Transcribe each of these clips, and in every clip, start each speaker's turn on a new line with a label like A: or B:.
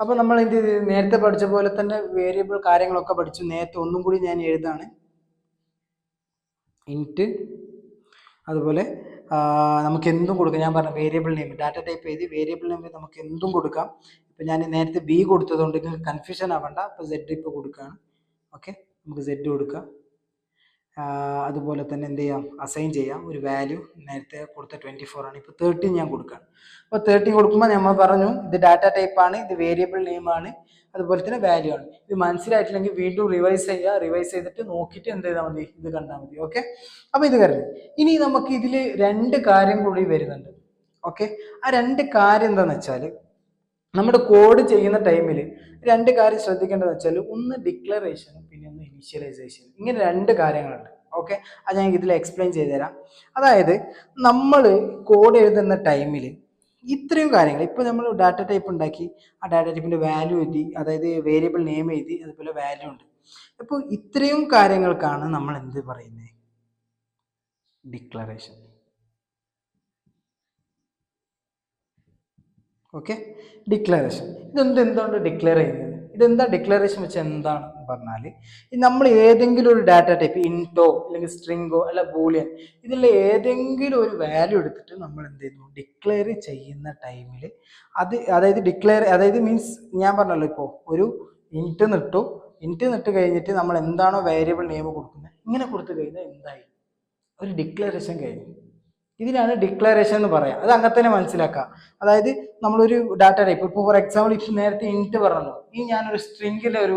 A: അപ്പോൾ നമ്മൾ ഇത് നേരത്തെ പഠിച്ച പോലെ തന്നെ വേരിയബിൾ കാര്യങ്ങളൊക്കെ പഠിച്ചു. നേരത്തെ ഒന്നും കൂടി ഞാൻ എഴുതാണ്. ഇൻറ്റ് അതുപോലെ നമുക്ക് എന്തും കൊടുക്കാം. ഞാൻ പറഞ്ഞ വേരിയബിൾ നെയിം ഡാറ്റ ടൈപ്പ് എഴുതി വേരിയബിൾ നെയിം നമുക്ക് എന്തും കൊടുക്കാം. ഇപ്പം ഞാൻ നേരത്തെ ബി കൊടുത്തതുകൊണ്ട് നിങ്ങൾക്ക് കൺഫ്യൂഷൻ ആവണ്ട. അപ്പോൾ സെഡ് ഇപ്പോൾ കൊടുക്കുകയാണ്. ഓക്കെ, നമുക്ക് സെഡ് കൊടുക്കാം. അതുപോലെ തന്നെ എന്ത് ചെയ്യാം, അസൈൻ ചെയ്യാം ഒരു വാല്യൂ. നേരത്തെ കൊടുത്ത 24 ആണ്, ഇപ്പോൾ 13 ഞാൻ കൊടുക്കുകയാണ്. അപ്പോൾ 13 കൊടുക്കുമ്പോൾ നമ്മൾ പറഞ്ഞു ഇത് ഡാറ്റ ടൈപ്പാണ്, ഇത് വേരിയബിൾ നെയിമാണ്, അതുപോലെ തന്നെ വാല്യൂ ആണ്. ഇത് മനസ്സിലായിട്ടില്ലെങ്കിൽ വീണ്ടും റിവൈസ് ചെയ്യുക. റിവൈസ് ചെയ്തിട്ട് നോക്കിയിട്ട് എന്ത് ചെയ്താൽ മതി, ഇത് കണ്ടാൽ മതി. ഓക്കെ, അപ്പോൾ ഇത് കരുതി. ഇനി നമുക്ക് ഇതിൽ 2 കാര്യം കൂടി വരുന്നുണ്ട്. ഓക്കെ, ആ 2 കാര്യം എന്താണെന്ന് വെച്ചാൽ നമ്മുടെ കോഡ് ചെയ്യുന്ന ടൈമിൽ 2 കാര്യം ശ്രദ്ധിക്കേണ്ടതെന്ന് വെച്ചാൽ ഒന്ന് ഡിക്ലറേഷനും പിന്നെ ഒന്ന് ഇനീഷ്യലൈസേഷനും. ഇങ്ങനെ 2 കാര്യങ്ങളുണ്ട്. ഓക്കെ, അത് ഞാൻ ഇതിൽ എക്സ്പ്ലെയിൻ ചെയ്തുതരാം. അതായത് നമ്മൾ കോഡ് എഴുതുന്ന ടൈമിൽ ഇത്രയും കാര്യങ്ങൾ, ഇപ്പോൾ നമ്മൾ ഡാറ്റ ടൈപ്പ് ഉണ്ടാക്കി, ആ ഡാറ്റ ടൈപ്പിൻ്റെ വാല്യൂ എഴുതി, അതായത് വേരിയബിൾ നെയിം എഴുതി, അതുപോലെ വാല്യൂ ഉണ്ട്. അപ്പോൾ ഇത്രയും കാര്യങ്ങൾക്കാണ് നമ്മൾ എന്ത് പറയുന്നത്, ഡിക്ലറേഷൻ. Okay, declaration. എന്തുകൊണ്ട് ഡിക്ലെയർ ചെയ്യുന്നത്, ഇതെന്താ ഡിക്ലറേഷൻ വെച്ചാൽ എന്താണെന്ന് പറഞ്ഞാൽ, നമ്മൾ ഏതെങ്കിലും ഒരു ഡാറ്റ ടൈപ്പ് ഇൻറ്റോ അല്ലെങ്കിൽ സ്ട്രിങ്ങോ അല്ല ബൂളിയൻ, ഇതിൽ ഏതെങ്കിലും ഒരു വാല്യൂ എടുത്തിട്ട് നമ്മൾ എന്ത് ചെയ്യുന്നു, ഡിക്ലെയർ ചെയ്യുന്ന ടൈമിൽ അതായത് മീൻസ് ഞാൻ പറഞ്ഞല്ലോ, ഇപ്പോൾ ഒരു ഇൻറ്റ് നിട്ട് കഴിഞ്ഞിട്ട് നമ്മൾ എന്താണോ വേരിയബിൾ നെയിം കൊടുക്കുന്നത്, ഇങ്ങനെ കൊടുത്തു കഴിഞ്ഞാൽ എന്തായി, ഒരു ഡിക്ലറേഷൻ കഴിഞ്ഞു. ഇതിനാണ് ഡിക്ലറേഷൻ എന്ന് പറയാം. അത് അങ്ങനെ തന്നെ മനസ്സിലാക്കാം. അതായത് നമ്മളൊരു ഡാറ്റ ടൈപ്പ്, ഇപ്പോൾ ഫോർ എക്സാമ്പിൾ ഇപ്പം നേരത്തെ ഇൻറ്റ് പറഞ്ഞല്ലോ, ഈ ഞാനൊരു സ്ട്രിങ്ങിലെ ഒരു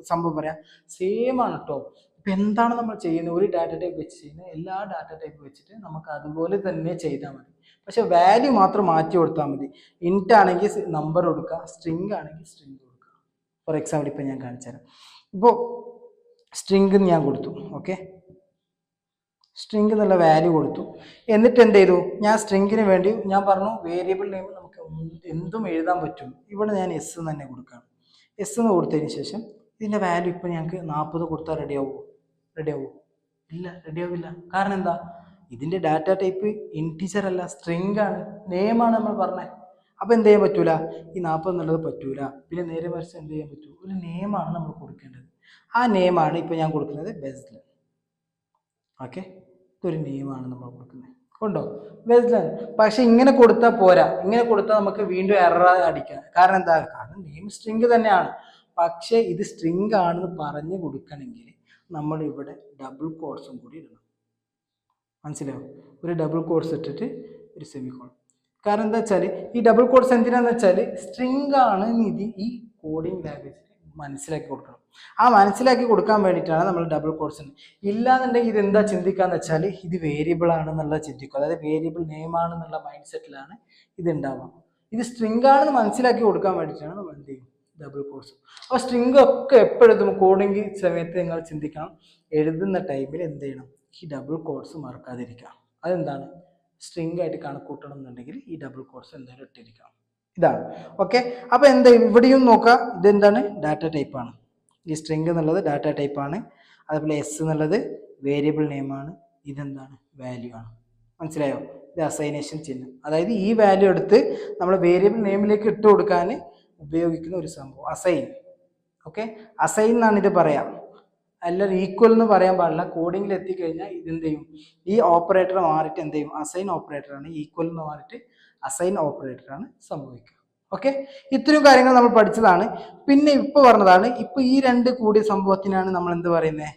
A: സംഭവം പറയാം, സെയിം ആണ് കേട്ടോ. ഇപ്പം എന്താണ് നമ്മൾ ചെയ്യുന്നത്, ഒരു ഡാറ്റ ടൈപ്പ് വെച്ച് ചെയ്യുന്നത്, എല്ലാ ഡാറ്റ ടൈപ്പ് വെച്ചിട്ട് നമുക്ക് അതുപോലെ തന്നെ ചെയ്താൽ മതി. പക്ഷെ വാല്യൂ മാത്രം മാറ്റി കൊടുത്താൽ മതി. ഇൻറ്റ് ആണെങ്കിൽ നമ്പർ കൊടുക്കുക, സ്ട്രിങ് ആണെങ്കിൽ സ്ട്രിങ് കൊടുക്കുക. ഫോർ എക്സാമ്പിൾ ഇപ്പം ഞാൻ കാണിച്ചു തരാം. ഇപ്പോൾ സ്ട്രിങ് ഞാൻ കൊടുത്തു. ഓക്കെ, സ്ട്രിങ് എന്നുള്ള വാല്യൂ കൊടുത്തു. എന്നിട്ട് എന്ത് ചെയ്തു, ഞാൻ സ്ട്രിങ്ങിന് വേണ്ടി ഞാൻ പറഞ്ഞു വേരിയബിൾ നെയിം നമുക്ക് എന്തും എഴുതാൻ പറ്റും. ഇവിടെ ഞാൻ എസ് എന്ന് തന്നെ കൊടുക്കുകയാണ്. എസ് എന്ന് കൊടുത്തതിന് ശേഷം ഇതിൻ്റെ വാല്യൂ ഇപ്പോൾ ഞങ്ങൾക്ക് 40 കൊടുത്താൽ റെഡിയാവുമോ? ഇല്ല, റെഡിയാവില്ല. കാരണം എന്താ, ഇതിൻ്റെ ഡാറ്റ ടൈപ്പ് ഇൻറ്റീജർ അല്ല, സ്ട്രിങ് ആണ്, നെയിമാണ് നമ്മൾ പറഞ്ഞത്. അപ്പോൾ എന്ത് ചെയ്യാൻ പറ്റൂല, ഈ 40 എന്നുള്ളത് പറ്റൂല. പിന്നെ നേരെ മറിച്ച് എന്ത് ചെയ്യാൻ പറ്റൂ, ഒരു നെയിമാണ് നമ്മൾ കൊടുക്കേണ്ടത്. ആ നെയിമാണ് ഇപ്പോൾ ഞാൻ കൊടുക്കുന്നത് ബെസ്ലൻ. ഓക്കെ, ഇതൊരു നെയിമാണ് നമ്മൾ കൊടുക്കുന്നത്, കൊണ്ടോ ബെസ്ലൻ. പക്ഷെ ഇങ്ങനെ കൊടുത്താൽ പോരാ. ഇങ്ങനെ കൊടുത്താൽ നമുക്ക് വീണ്ടും എറർ അടിക്കാം. കാരണം എന്താ, കാരണം നെയിം സ്ട്രിങ് തന്നെയാണ്, പക്ഷെ ഇത് സ്ട്രിങ് ആണെന്ന് പറഞ്ഞു കൊടുക്കണമെങ്കിൽ നമ്മൾ ഇവിടെ ഡബിൾ കോട്ട്സും കൂടി ഇടണം. മനസ്സിലാവും, ഒരു ഡബിൾ കോട്ട്സ് ഇട്ടിട്ട് ഒരു സെമിക്കോൺ. കാരണം എന്താ വെച്ചാൽ ഈ ഡബിൾ കോട്ട്സ് എന്തിനാന്ന് വെച്ചാൽ സ്ട്രിങ് ആണ് ഇത് ഈ കോഡിങ് ലാംഗ്വേജിൽ മനസ്സിലാക്കി കൊടുക്കണം. ആ മനസ്സിലാക്കി കൊടുക്കാൻ വേണ്ടിയിട്ടാണ് നമ്മൾ ഡബിൾ കോട്ട്സ്. ഇല്ലാന്നുണ്ടെങ്കിൽ ഇതെന്താ ചിന്തിക്കാന്ന് വെച്ചാൽ ഇത് വേരിയബിൾ ആണെന്നുള്ള ചിന്തിക്കും. അതായത് വേരിയബിൾ നെയിം ആണെന്നുള്ള മൈൻഡ് സെറ്റിലാണ് ഇത് ഉണ്ടാവുക. ഇത് സ്ട്രിങ് ആണെന്ന് മനസ്സിലാക്കി കൊടുക്കാൻ വേണ്ടിയിട്ടാണ് നമ്മൾ എന്ത് ചെയ്യും, ഡബിൾ കോട്ട്സ്. അപ്പോൾ സ്ട്രിങ് ഒക്കെ എപ്പോഴും കോഡിങ് സമയത്ത് നിങ്ങൾ ചിന്തിക്കണം, എഴുതുന്ന ടൈമിൽ എന്ത് ചെയ്യണം, ഈ ഡബിൾ കോട്ട്സ് മറക്കാതിരിക്കുക. അതെന്താണ്, സ്ട്രിങ് ആയിട്ട് കണക്കൂട്ടണം എന്നുണ്ടെങ്കിൽ ഈ ഡബിൾ കോട്ട്സ് എന്തായാലും ഇട്ടിരിക്കണം. ഇതാണ്. ഓക്കെ, അപ്പോൾ എന്താ ഇവിടെയും നോക്കുക, ഇതെന്താണ്, ഡാറ്റ ടൈപ്പാണ്. ഈ സ്ട്രിങ് എന്നുള്ളത് ഡാറ്റ ടൈപ്പാണ്. അതുപോലെ എസ് എന്നുള്ളത് വേരിയബിൾ നെയിമാണ്. ഇതെന്താണ്, വാല്യൂ ആണ്. മനസ്സിലായോ, ഇത് അസൈനേഷൻ ചിഹ്നം. അതായത് ഈ വാല്യൂ എടുത്ത് നമ്മൾ വേരിയബിൾ നെയിമിലേക്ക് ഇട്ട് കൊടുക്കാൻ ഉപയോഗിക്കുന്ന ഒരു സംഭവം അസൈൻ. ഓക്കെ, അസൈൻ എന്നാണ് ഇത് പറയാം, അല്ല ഈക്വൽ എന്ന് പറയാൻ പാടില്ല. കോഡിങ്ങിൽ എത്തിക്കഴിഞ്ഞാൽ ഇതെന്ത് ചെയ്യും, ഈ ഓപ്പറേറ്റർ മാറിയിട്ട് എന്ത് ചെയ്യും, അസൈൻ ഓപ്പറേറ്ററാണ്. ഈക്വൽ എന്ന് മാറിയിട്ട് അസൈൻ ഓപ്പറേറ്ററാണ് സംഭവിക്കുക. ഓക്കെ, ഇത്രയും കാര്യങ്ങൾ നമ്മൾ പഠിച്ചതാണ്. പിന്നെ ഇപ്പോൾ പറഞ്ഞതാണ്, ഇപ്പോൾ ഈ 2 കൂടിയ സംഭവത്തിനാണ് നമ്മൾ എന്ത് പറയുന്നത്,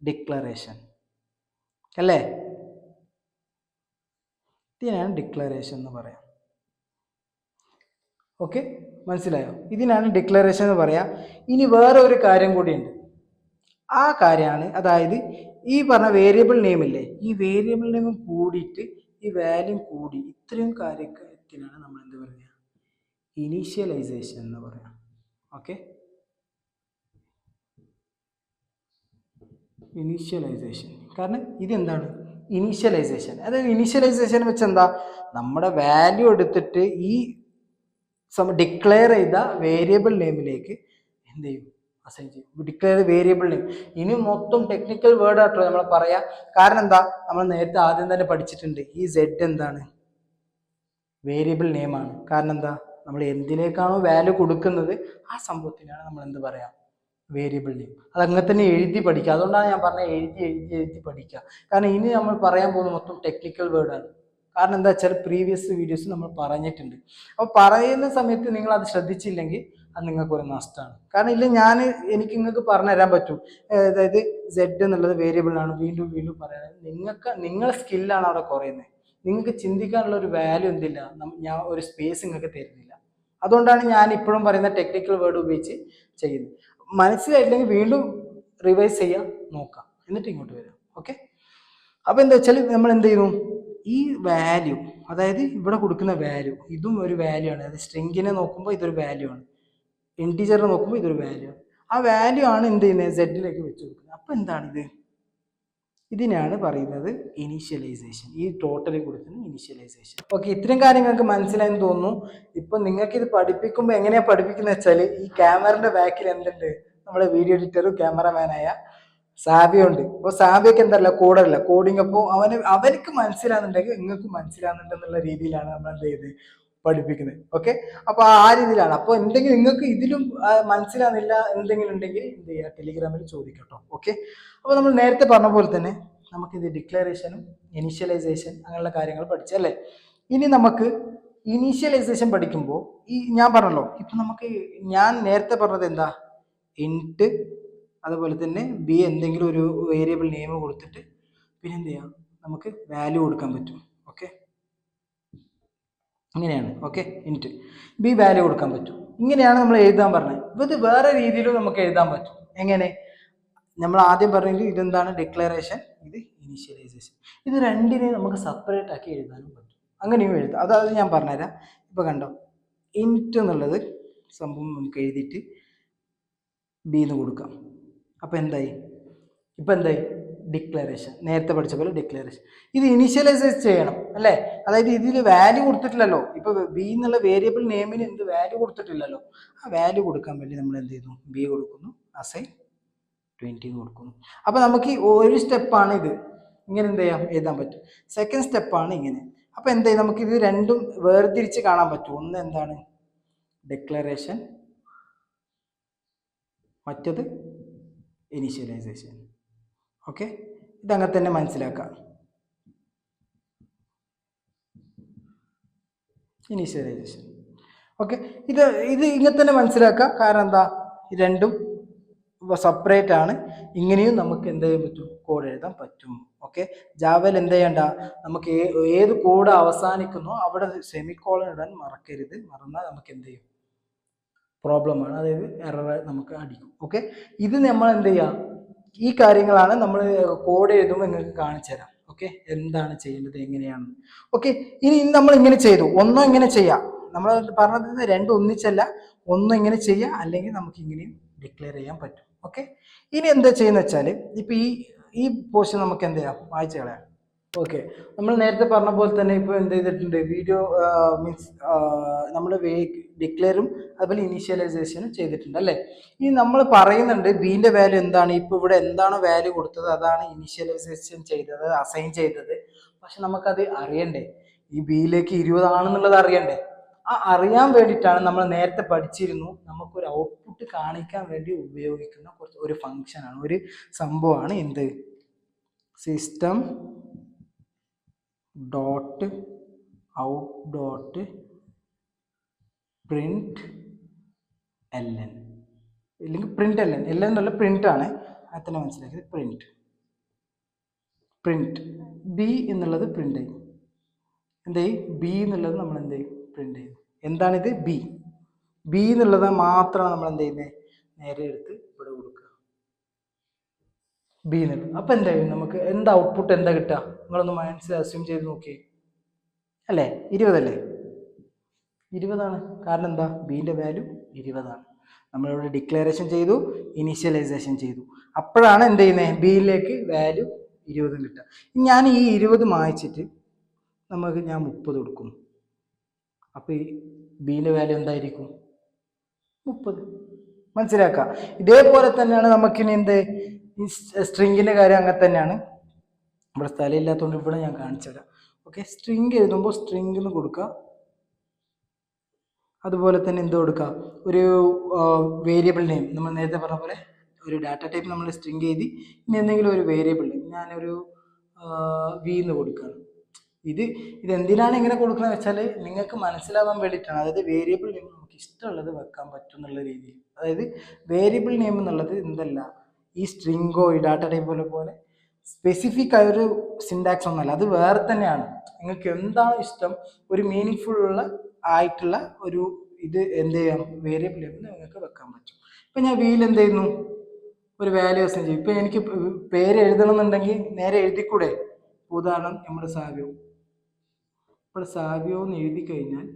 A: ഡിക്ലറേഷൻ അല്ലേ. ഇതിനാണ് ഡിക്ലറേഷൻ എന്ന് പറയാം. ഓക്കെ, മനസ്സിലായോ, ഇതിനാണ് ഡിക്ലറേഷൻ എന്ന് പറയാം. ഇനി വേറെ ഒരു കാര്യം കൂടിയുണ്ട്. ആ കാര്യമാണ്, അതായത് ഈ പറഞ്ഞ വേരിയബിൾ നെയിം ഇല്ലേ, ഈ വേരിയബിൾ നെയിം കൂടിയിട്ട് ഈ വാല്യൂ കൂടി, ഇത്രയും കാര്യത്തിനാണ് നമ്മൾ എന്ത് പറയുക, ഇനീഷ്യലൈസേഷൻ എന്ന് പറയാം. Okay, initialisation. കാരണം ഇതെന്താണ്, ഇനീഷ്യലൈസേഷൻ. അതായത് ഇനീഷ്യലൈസേഷൻ വെച്ച് എന്താ, നമ്മുടെ വാല്യൂ എടുത്തിട്ട് ഈ ഡിക്ലെയർ ചെയ്ത വേരിയബിൾ നെയിമിലേക്ക് എന്ത് ചെയ്യും, അസൈൻ ചെയ്യും. Declare variable name. ഇനി മൊത്തം ടെക്നിക്കൽ വേർഡ് ആട്ടോ നമ്മൾ പറയാം. കാരണം എന്താ, നമ്മൾ നേരത്തെ ആദ്യം തന്നെ പഠിച്ചിട്ടുണ്ട്, ഈ സെഡ് എന്താണ്, വേരിയബിൾ നെയിമാണ്. കാരണം എന്താ, നമ്മൾ എന്തിനേക്കാണോ വാല്യൂ കൊടുക്കുന്നത് ആ സംഭവത്തിനാണ് നമ്മൾ എന്ത് പറയാം, വേരിയബിൾ നെയിം. അത് അങ്ങനെ തന്നെ എഴുതി പഠിക്കുക. അതുകൊണ്ടാണ് ഞാൻ പറഞ്ഞത് എഴുതി പഠിക്കുക. കാരണം ഇനി നമ്മൾ പറയാൻ പോകുന്ന മൊത്തം ടെക്നിക്കൽ വേർഡാണ്. കാരണം എന്താ വെച്ചാൽ പ്രീവിയസ് വീഡിയോസ് നമ്മൾ പറഞ്ഞിട്ടുണ്ട്. അപ്പോൾ പറയുന്ന സമയത്ത് നിങ്ങൾ അത് ശ്രദ്ധിച്ചില്ലെങ്കിൽ അത് നിങ്ങൾക്ക് ഒരു നഷ്ടമാണ്. കാരണം ഇല്ല എനിക്ക് നിങ്ങൾക്ക് പറഞ്ഞു തരാൻ പറ്റും, അതായത് സെഡ് എന്നുള്ളത് വേരിയബിൾ ആണ്, വീണ്ടും വീണ്ടും പറയുന്നത് നിങ്ങളെ സ്കില്ലാണ് അവിടെ കുറയുന്നത്. നിങ്ങൾക്ക് ചിന്തിക്കാനുള്ള ഒരു വാല്യൂ എന്തില്ല, ഞാൻ ഒരു സ്പേസ് നിങ്ങൾക്ക് തരുന്നില്ല. അതുകൊണ്ടാണ് ഞാൻ ഇപ്പോഴും പറയുന്ന ടെക്നിക്കൽ വേർഡ് ഉപയോഗിച്ച് ചെയ്യുന്നത്. മനസ്സിലായില്ലെങ്കിൽ വീണ്ടും റിവൈസ് ചെയ്യാൻ നോക്കാം, എന്നിട്ട് ഇങ്ങോട്ട് വരാം. ഓക്കെ, അപ്പൊ എന്താ വെച്ചാൽ നമ്മൾ എന്ത് ചെയ്യുന്നു, ഈ വാല്യൂ, അതായത് ഇവിടെ കൊടുക്കുന്ന വാല്യൂ, ഇതും ഒരു വാല്യൂ ആണ്. അതായത് സ്ട്രിങ്ങിനെ നോക്കുമ്പോൾ ഇതൊരു വാല്യൂ ആണ്, ഇൻറ്റിജറിനെ നോക്കുമ്പോൾ ഇതൊരു വാല്യൂ ആണ്. ആ വാല്യൂ ആണ് എന്ത് ചെയ്യുന്നത്, സെഡിലേക്ക് വെച്ച് കൊടുക്കുന്നത്. അപ്പൊ എന്താണിത്, ഇതിനാണ് പറയുന്നത് ഇനീഷ്യലൈസേഷൻ. ഈ ടോട്ടലി കൊടുക്കുന്ന ഇനീഷ്യലൈസേഷൻ. ഓക്കെ, ഇത്രയും കാര്യം നിങ്ങൾക്ക് മനസ്സിലായെന്ന് തോന്നുന്നു. ഇപ്പൊ നിങ്ങൾക്ക് ഇത് പഠിപ്പിക്കുമ്പോൾ എങ്ങനെയാ പഠിപ്പിക്കുന്നത് വെച്ചാൽ, ഈ ക്യാമറയുടെ ബാക്കിൽ എന്തുണ്ട്, നമ്മുടെ വീഡിയോ എഡിറ്ററും ക്യാമറമാനായ സാബിയുണ്ട്. അപ്പോൾ സാബിയൊക്കെ എന്തല്ല കോഡല്ല, കോഡിങ്. അപ്പോൾ അവർക്ക് മനസ്സിലാകുന്നുണ്ടെങ്കിൽ നിങ്ങൾക്ക് മനസ്സിലാകുന്നുണ്ടെന്നുള്ള രീതിയിലാണ് നമ്മൾ എന്ത് ചെയ്ത് പഠിപ്പിക്കുന്നത്. ഓക്കെ, അപ്പൊ ആ രീതിയിലാണ്. അപ്പോൾ എന്തെങ്കിലും നിങ്ങൾക്ക് ഇതിലും മനസ്സിലാകുന്നില്ല എന്തെങ്കിലും ഉണ്ടെങ്കിൽ എന്ത് ചെയ്യുക, ടെലിഗ്രാമിൽ ചോദിക്കട്ടോ. ഓക്കെ, അപ്പോൾ നമ്മൾ നേരത്തെ പറഞ്ഞ പോലെ തന്നെ നമുക്കിത് ഡിക്ലറേഷനും ഇനീഷ്യലൈസേഷൻ അങ്ങനെയുള്ള കാര്യങ്ങൾ പഠിച്ചല്ലേ. ഇനി നമുക്ക് ഇനീഷ്യലൈസേഷൻ പഠിക്കുമ്പോൾ ഞാൻ പറഞ്ഞല്ലോ, ഇപ്പൊ ഞാൻ നേരത്തെ പറഞ്ഞത് എന്താ, ഇൻറ്റ് അതുപോലെ തന്നെ ബി എന്തെങ്കിലും ഒരു വേരിയബിൾ നെയിം കൊടുത്തിട്ട് പിന്നെ എന്ത് ചെയ്യാം, നമുക്ക് വാല്യൂ കൊടുക്കാൻ പറ്റും. ഓക്കെ, ഇങ്ങനെയാണ്. ഓക്കെ, ഇൻറ്റ് ബി വാല്യൂ കൊടുക്കാൻ പറ്റും. ഇങ്ങനെയാണ് നമ്മൾ എഴുതാൻ പറഞ്ഞത്. ഇത് വേറെ രീതിയിലും നമുക്ക് എഴുതാൻ പറ്റും. എങ്ങനെ, നമ്മൾ ആദ്യം പറഞ്ഞെങ്കിൽ ഇതെന്താണ് ഡിക്ലറേഷൻ, ഇത് ഇനീഷ്യലൈസേഷൻ. ഇത് രണ്ടിനെയും നമുക്ക് സെപ്പറേറ്റ് ആക്കി എഴുതാനും പറ്റും, അങ്ങനെയും എഴുതാം. അതായത് ഞാൻ പറഞ്ഞുതരാം. ഇപ്പൊ കണ്ടോ, ഇൻറ്റ് എന്നുള്ളത് സംഭവം നമുക്ക് എഴുതിയിട്ട് ബി എന്ന് കൊടുക്കാം. അപ്പൊ എന്തായി, ഇപ്പൊ എന്തായി, ഡിക്ലറേഷൻ. നേരത്തെ പഠിച്ച പോലെ ഡിക്ലറേഷൻ. ഇത് ഇനീഷ്യലൈസേഷൻ ചെയ്യണം അല്ലേ. അതായത് ഇതിൽ വാല്യൂ കൊടുത്തിട്ടില്ലല്ലോ, ഇപ്പൊ ബി എന്നുള്ള വേരിയബിൾ നെയിമിന് എന്ത് വാല്യൂ കൊടുത്തിട്ടില്ലല്ലോ. ആ വാല്യൂ കൊടുക്കാൻ വേണ്ടി നമ്മൾ എന്ത് ചെയ്യുന്നു, ബി കൊടുക്കുന്നു, അസൈൻ 20 കൊടുക്കുന്നു. അപ്പൊ നമുക്ക് ഒരു സ്റ്റെപ്പാണ് ഇത്, ഇങ്ങനെ എന്ത് ചെയ്യാം, എഴുതാൻ പറ്റും. സെക്കൻഡ് സ്റ്റെപ്പാണ് ഇങ്ങനെ. അപ്പൊ എന്താ, നമുക്ക് ഇത് രണ്ടും വേർതിരിച്ച് കാണാൻ പറ്റും. ഒന്ന് എന്താണ് ഡിക്ലറേഷൻ, മറ്റത് ഇനീഷ്യലൈസേഷൻ. ഓക്കെ, ഇതങ്ങനെ തന്നെ മനസ്സിലാക്കാം. ഇനീഷ്യലൈസേഷൻ. ഓക്കെ, ഇത് ഇങ്ങനെ തന്നെ മനസ്സിലാക്കാം. കാരണം എന്താ, രണ്ടും സെപ്പറേറ്റ് ആണ്. ഇങ്ങനെയും നമുക്ക് എന്ത് ചെയ്യാൻ പറ്റും, കോഡ് എഴുതാൻ പറ്റും. ഓക്കെ, ജാവയിൽ എന്ത് ചെയ്യണ്ട, നമുക്ക് ഏത് കോഡ് അവസാനിക്കുന്നോ അവിടെ സെമിക്കോളൻ ഇടാൻ മറക്കരുത്. മറന്നാൽ നമുക്ക് എന്ത് ചെയ്യും, പ്രോബ്ലമാണ്, അതായത് എറർ നമുക്ക് അടിക്കും. ഓക്കെ, ഇത് നമ്മൾ എന്ത് ചെയ്യാം, ഈ കാര്യങ്ങളാണ് നമ്മൾ കോഡ് എഴുതുമ്പോൾ നിങ്ങൾക്ക് കാണിച്ചു തരാം. ഓക്കെ, എന്താണ് ചെയ്യേണ്ടത്, എങ്ങനെയാണ്. ഓക്കെ, ഇനി നമ്മൾ ഇങ്ങനെ ചെയ്തു, ഒന്നോ ഇങ്ങനെ ചെയ്യാം. നമ്മൾ പറഞ്ഞത് രണ്ടും ഒന്നിച്ചല്ല, ഒന്നും ഇങ്ങനെ ചെയ്യാം, അല്ലെങ്കിൽ നമുക്ക് ഇങ്ങനെയും ഡിക്ലെയർ ചെയ്യാൻ പറ്റും. ഓക്കെ, ഇനി എന്താ ചെയ്യുന്ന വെച്ചാൽ, ഇപ്പൊ ഈ പോർഷൻ നമുക്ക് എന്ത് ചെയ്യാം, വായിച്ചു കളയാം. ഓക്കെ, നമ്മൾ നേരത്തെ പറഞ്ഞ പോലെ തന്നെ ഇപ്പോൾ എന്ത് ചെയ്തിട്ടുണ്ട്, വീഡിയോ മീൻസ് നമ്മൾ ഡിക്ലെയറും അതുപോലെ ഇനീഷ്യലൈസേഷനും ചെയ്തിട്ടുണ്ട് അല്ലേ. ഇനി നമ്മൾ പറയുന്നുണ്ട് ബീൻ്റെ വാല്യൂ എന്താണ്, ഇപ്പോൾ ഇവിടെ എന്താണോ വാല്യൂ കൊടുത്തത് അതാണ് ഇനീഷ്യലൈസേഷൻ ചെയ്തത്, അസൈൻ ചെയ്തത്. പക്ഷെ നമുക്കത് അറിയണ്ടേ, ഈ ബിയിലേക്ക് 20 ആണെന്നുള്ളത് അറിയണ്ടേ. ആ അറിയാൻ വേണ്ടിയിട്ടാണ് നമ്മൾ നേരത്തെ പഠിച്ചിരുന്നു, നമുക്കൊരു ഔട്ട്പുട്ട് കാണിക്കാൻ വേണ്ടി ഉപയോഗിക്കുന്ന ഒരു ഫങ്ഷനാണ്, ഒരു സംഭവമാണ് എന്ത്, system dot out dot print LN, ഇല്ലെങ്കിൽ പ്രിന്റ് LN. LN എന്നുള്ള പ്രിന്റ് ആണ്, അതിനെ മനസ്സിലാക്കിയത്. പ്രിന്റ് ബി എന്നുള്ളത് പ്രിന്റ് ചെയ്യും. എന്തായി, ബി എന്നുള്ളത് നമ്മൾ എന്ത് ചെയ്യും, പ്രിന്റ് ചെയ്യും. എന്താണിത്, ബി എന്നുള്ളത് മാത്രമാണ് നമ്മൾ എന്ത് ചെയ്യുന്നത്, നേരെ എടുത്ത് ഇവിടെ കൊടുക്കുക, ബി എന്നുള്ളത്. അപ്പൊ എന്തായാലും നമുക്ക് എന്താ ഔട്ട്പുട്ട് എന്താ കിട്ടുക, നിങ്ങളൊന്ന് മനസ്സിൽ അസ്യൂം ചെയ്ത് നോക്കിയേ. അല്ലേ, 20 അല്ലേ, 20ആണ്. കാരണം എന്താ, ബിന്റെ വാല്യൂ 20ആണ്. നമ്മളിവിടെ ഡിക്ലറേഷൻ ചെയ്തു, ഇനീഷ്യലൈസേഷൻ ചെയ്തു. അപ്പോഴാണ് എന്ത് ചെയ്യുന്നത്, ബിയിലേക്ക് വാല്യൂ 20 കിട്ടുക. ഞാൻ ഈ 20 മായ്ച്ചിട്ട് ഞാൻ 30 കൊടുക്കുന്നു. അപ്പൊ ഈ ബിന്റെ വാല്യൂ എന്തായിരിക്കും, 30. മനസ്സിലാക്കാം. ഇതേപോലെ തന്നെയാണ് നമുക്കിനി എന്ത്, സ്ട്രിങ്ങിന്റെ കാര്യം അങ്ങനെ തന്നെയാണ്. ഇവിടെ സ്ഥലം ഇല്ലാത്തതുകൊണ്ട് ഇവിടെ ഞാൻ കാണിച്ചു തരാം. ഓക്കെ, സ്ട്രിങ് എഴുതുമ്പോൾ സ്ട്രിങ് എന്ന് കൊടുക്കുക. അതുപോലെ തന്നെ എന്ത് കൊടുക്കുക, ഒരു വേരിയബിൾ നെയിം നമ്മൾ നേരത്തെ പറഞ്ഞ പോലെ ഒരു ഡാറ്റ ടൈപ്പ് നമ്മൾ സ്ട്രിങ് ചെയ്ത് ഇനി എന്തെങ്കിലും ഒരു വേരിയബിൾ നെയിം ഞാനൊരു വി എന്ന് കൊടുക്കുകയാണ്. ഇത് എന്തിനാണ് ഇങ്ങനെ കൊടുക്കുന്നത് വെച്ചാൽ നിങ്ങൾക്ക് മനസ്സിലാവാൻ വേണ്ടിയിട്ടാണ്. അതായത് വേരിയബിൾ നെയിം നമുക്ക് ഇഷ്ടമുള്ളത് വെക്കാൻ പറ്റും എന്നുള്ള രീതിയിൽ. അതായത് വേരിയബിൾ നെയിം എന്നുള്ളത് എന്തല്ല, ഈ സ്ട്രിങ്ങോ ഈ ഡാറ്റ ടൈപ്പ് പോലെ സ്പെസിഫിക് ആയൊരു സിൻടാക്സ് ഒന്നല്ല, അത് വേറെ തന്നെയാണ്. നിങ്ങൾക്ക് എന്താണ് ഇഷ്ടം, ഒരു മീനിങ് ഫുൾ ഉള്ള ആയിട്ടുള്ള ഒരു ഇത് എന്ത് ചെയ്യാം, വേരിയബിൾ നെയിം നിങ്ങൾക്ക് വെക്കാൻ പറ്റും. ഇപ്പം ഞാൻ വിയിൽ എന്ത് ചെയ്യുന്നു, ഒരു വാല്യൂ അസൈൻ ചെയ്യും. ഇപ്പം എനിക്ക് പേര് എഴുതണം എന്നുണ്ടെങ്കിൽ നേരെ എഴുതിക്കൂടെ. ഉദാഹരണം നമ്മുടെ സാവ്യോ, ഇപ്പോൾ സാവ്യോ എന്ന് എഴുതി കഴിഞ്ഞാൽ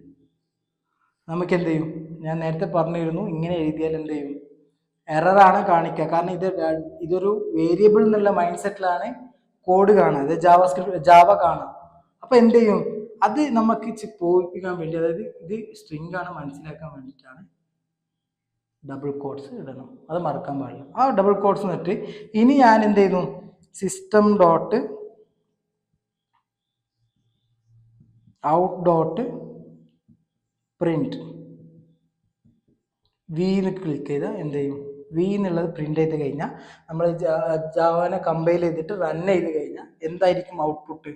A: നമുക്ക് എന്ത് ചെയ്യും, ഞാൻ നേരത്തെ പറഞ്ഞിരുന്നു ഇങ്ങനെ എഴുതിയാൽ എന്ത് ചെയ്യും, എററാണ് കാണിക്കുക. കാരണം ഇതൊരു വേരിയബിൾ എന്നുള്ള മൈൻഡ് സെറ്റിലാണ് കോഡ് കാണുക, അത് ജാവ കാണുക. അപ്പൊ എന്ത് ചെയ്യും, അത് നമുക്ക് പോയിപ്പിക്കാൻ വേണ്ടി, അതായത് ഇത് സ്ട്രിങ് ആണ് മനസ്സിലാക്കാൻ വേണ്ടിയിട്ടാണ് ഡബിൾ കോട്ട്സ് ഇടണം. അത് മറക്കാൻ പാടില്ല. ആ ഡബിൾ കോട്ട്സ് എന്നിട്ട് ഇനി ഞാൻ എന്ത് ചെയ്യുന്നു, system dot out dot print വി എന്ന് ക്ലിക്ക് ചെയ്താൽ എന്ത് ചെയ്യും, വി എന്നുള്ളത് പ്രിന്റ് ചെയ്ത് കഴിഞ്ഞാൽ നമ്മൾ ജാവനെ കമ്പൈൽ ചെയ്തിട്ട് റൺ ചെയ്ത് കഴിഞ്ഞാൽ എന്തായിരിക്കും ഔട്ട്പുട്ട്,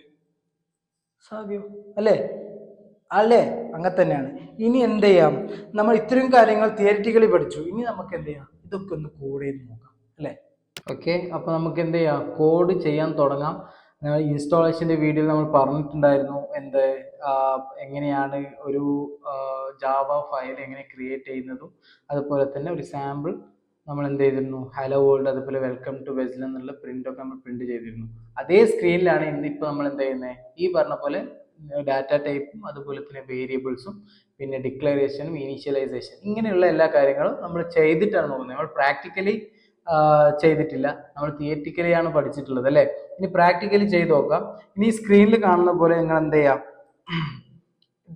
A: സാവ്യോ അല്ലേ അല്ലേ? അങ്ങനെ തന്നെയാണ്. ഇനി എന്ത് ചെയ്യാം, നമ്മൾ ഇത്രയും കാര്യങ്ങൾ തിയറിറ്റിക്കലി പഠിച്ചു. ഇനി നമുക്ക് എന്ത് ചെയ്യാം, ഇതൊക്കെ ഒന്ന് കോഡ് ചെയ്ത് നോക്കാം അല്ലേ? ഓക്കെ, അപ്പോൾ നമുക്ക് എന്ത് ചെയ്യാം, കോഡ് ചെയ്യാൻ തുടങ്ങാം. ഇൻസ്റ്റാളേഷൻ്റെ വീഡിയോയിൽ നമ്മൾ പറഞ്ഞിട്ടുണ്ടായിരുന്നു എങ്ങനെയാണ് ഒരു ജാവ ഫയൽ എങ്ങനെ ക്രിയേറ്റ് ചെയ്യുന്നതും, അതുപോലെ തന്നെ ഒരു സാമ്പിൾ നമ്മൾ എന്ത് ചെയ്തിരുന്നു, ഹലോ വേൾഡ് അതുപോലെ വെൽക്കം ടു വെസ്ൽ എന്നുള്ള പ്രിൻ്റൊക്കെ നമ്മൾ പ്രിന്റ് ചെയ്തിരുന്നു. അതേ സ്ക്രീനിലാണ് ഇന്നിപ്പോൾ നമ്മൾ എന്ത് ചെയ്യുന്നത്, ഈ പറഞ്ഞ പോലെ ഡാറ്റ ടൈപ്പും അതുപോലെ തന്നെ വേരിയബിൾസും പിന്നെ ഡിക്ലറേഷനും ഇനീഷ്യലൈസേഷൻ ഇങ്ങനെയുള്ള എല്ലാ കാര്യങ്ങളും നമ്മൾ ചെയ്തിട്ടാണ് നോക്കുന്നത്. നമ്മൾ പ്രാക്ടിക്കലി ചെയ്തിട്ടില്ല, നമ്മൾ തിയറ്റിക്കലിയാണ് പഠിച്ചിട്ടുള്ളത് അല്ലേ? ഇനി പ്രാക്ടിക്കലി ചെയ്ത് നോക്കാം. ഇനി സ്ക്രീനിൽ കാണുന്ന പോലെ നിങ്ങൾ എന്ത് ചെയ്യാം,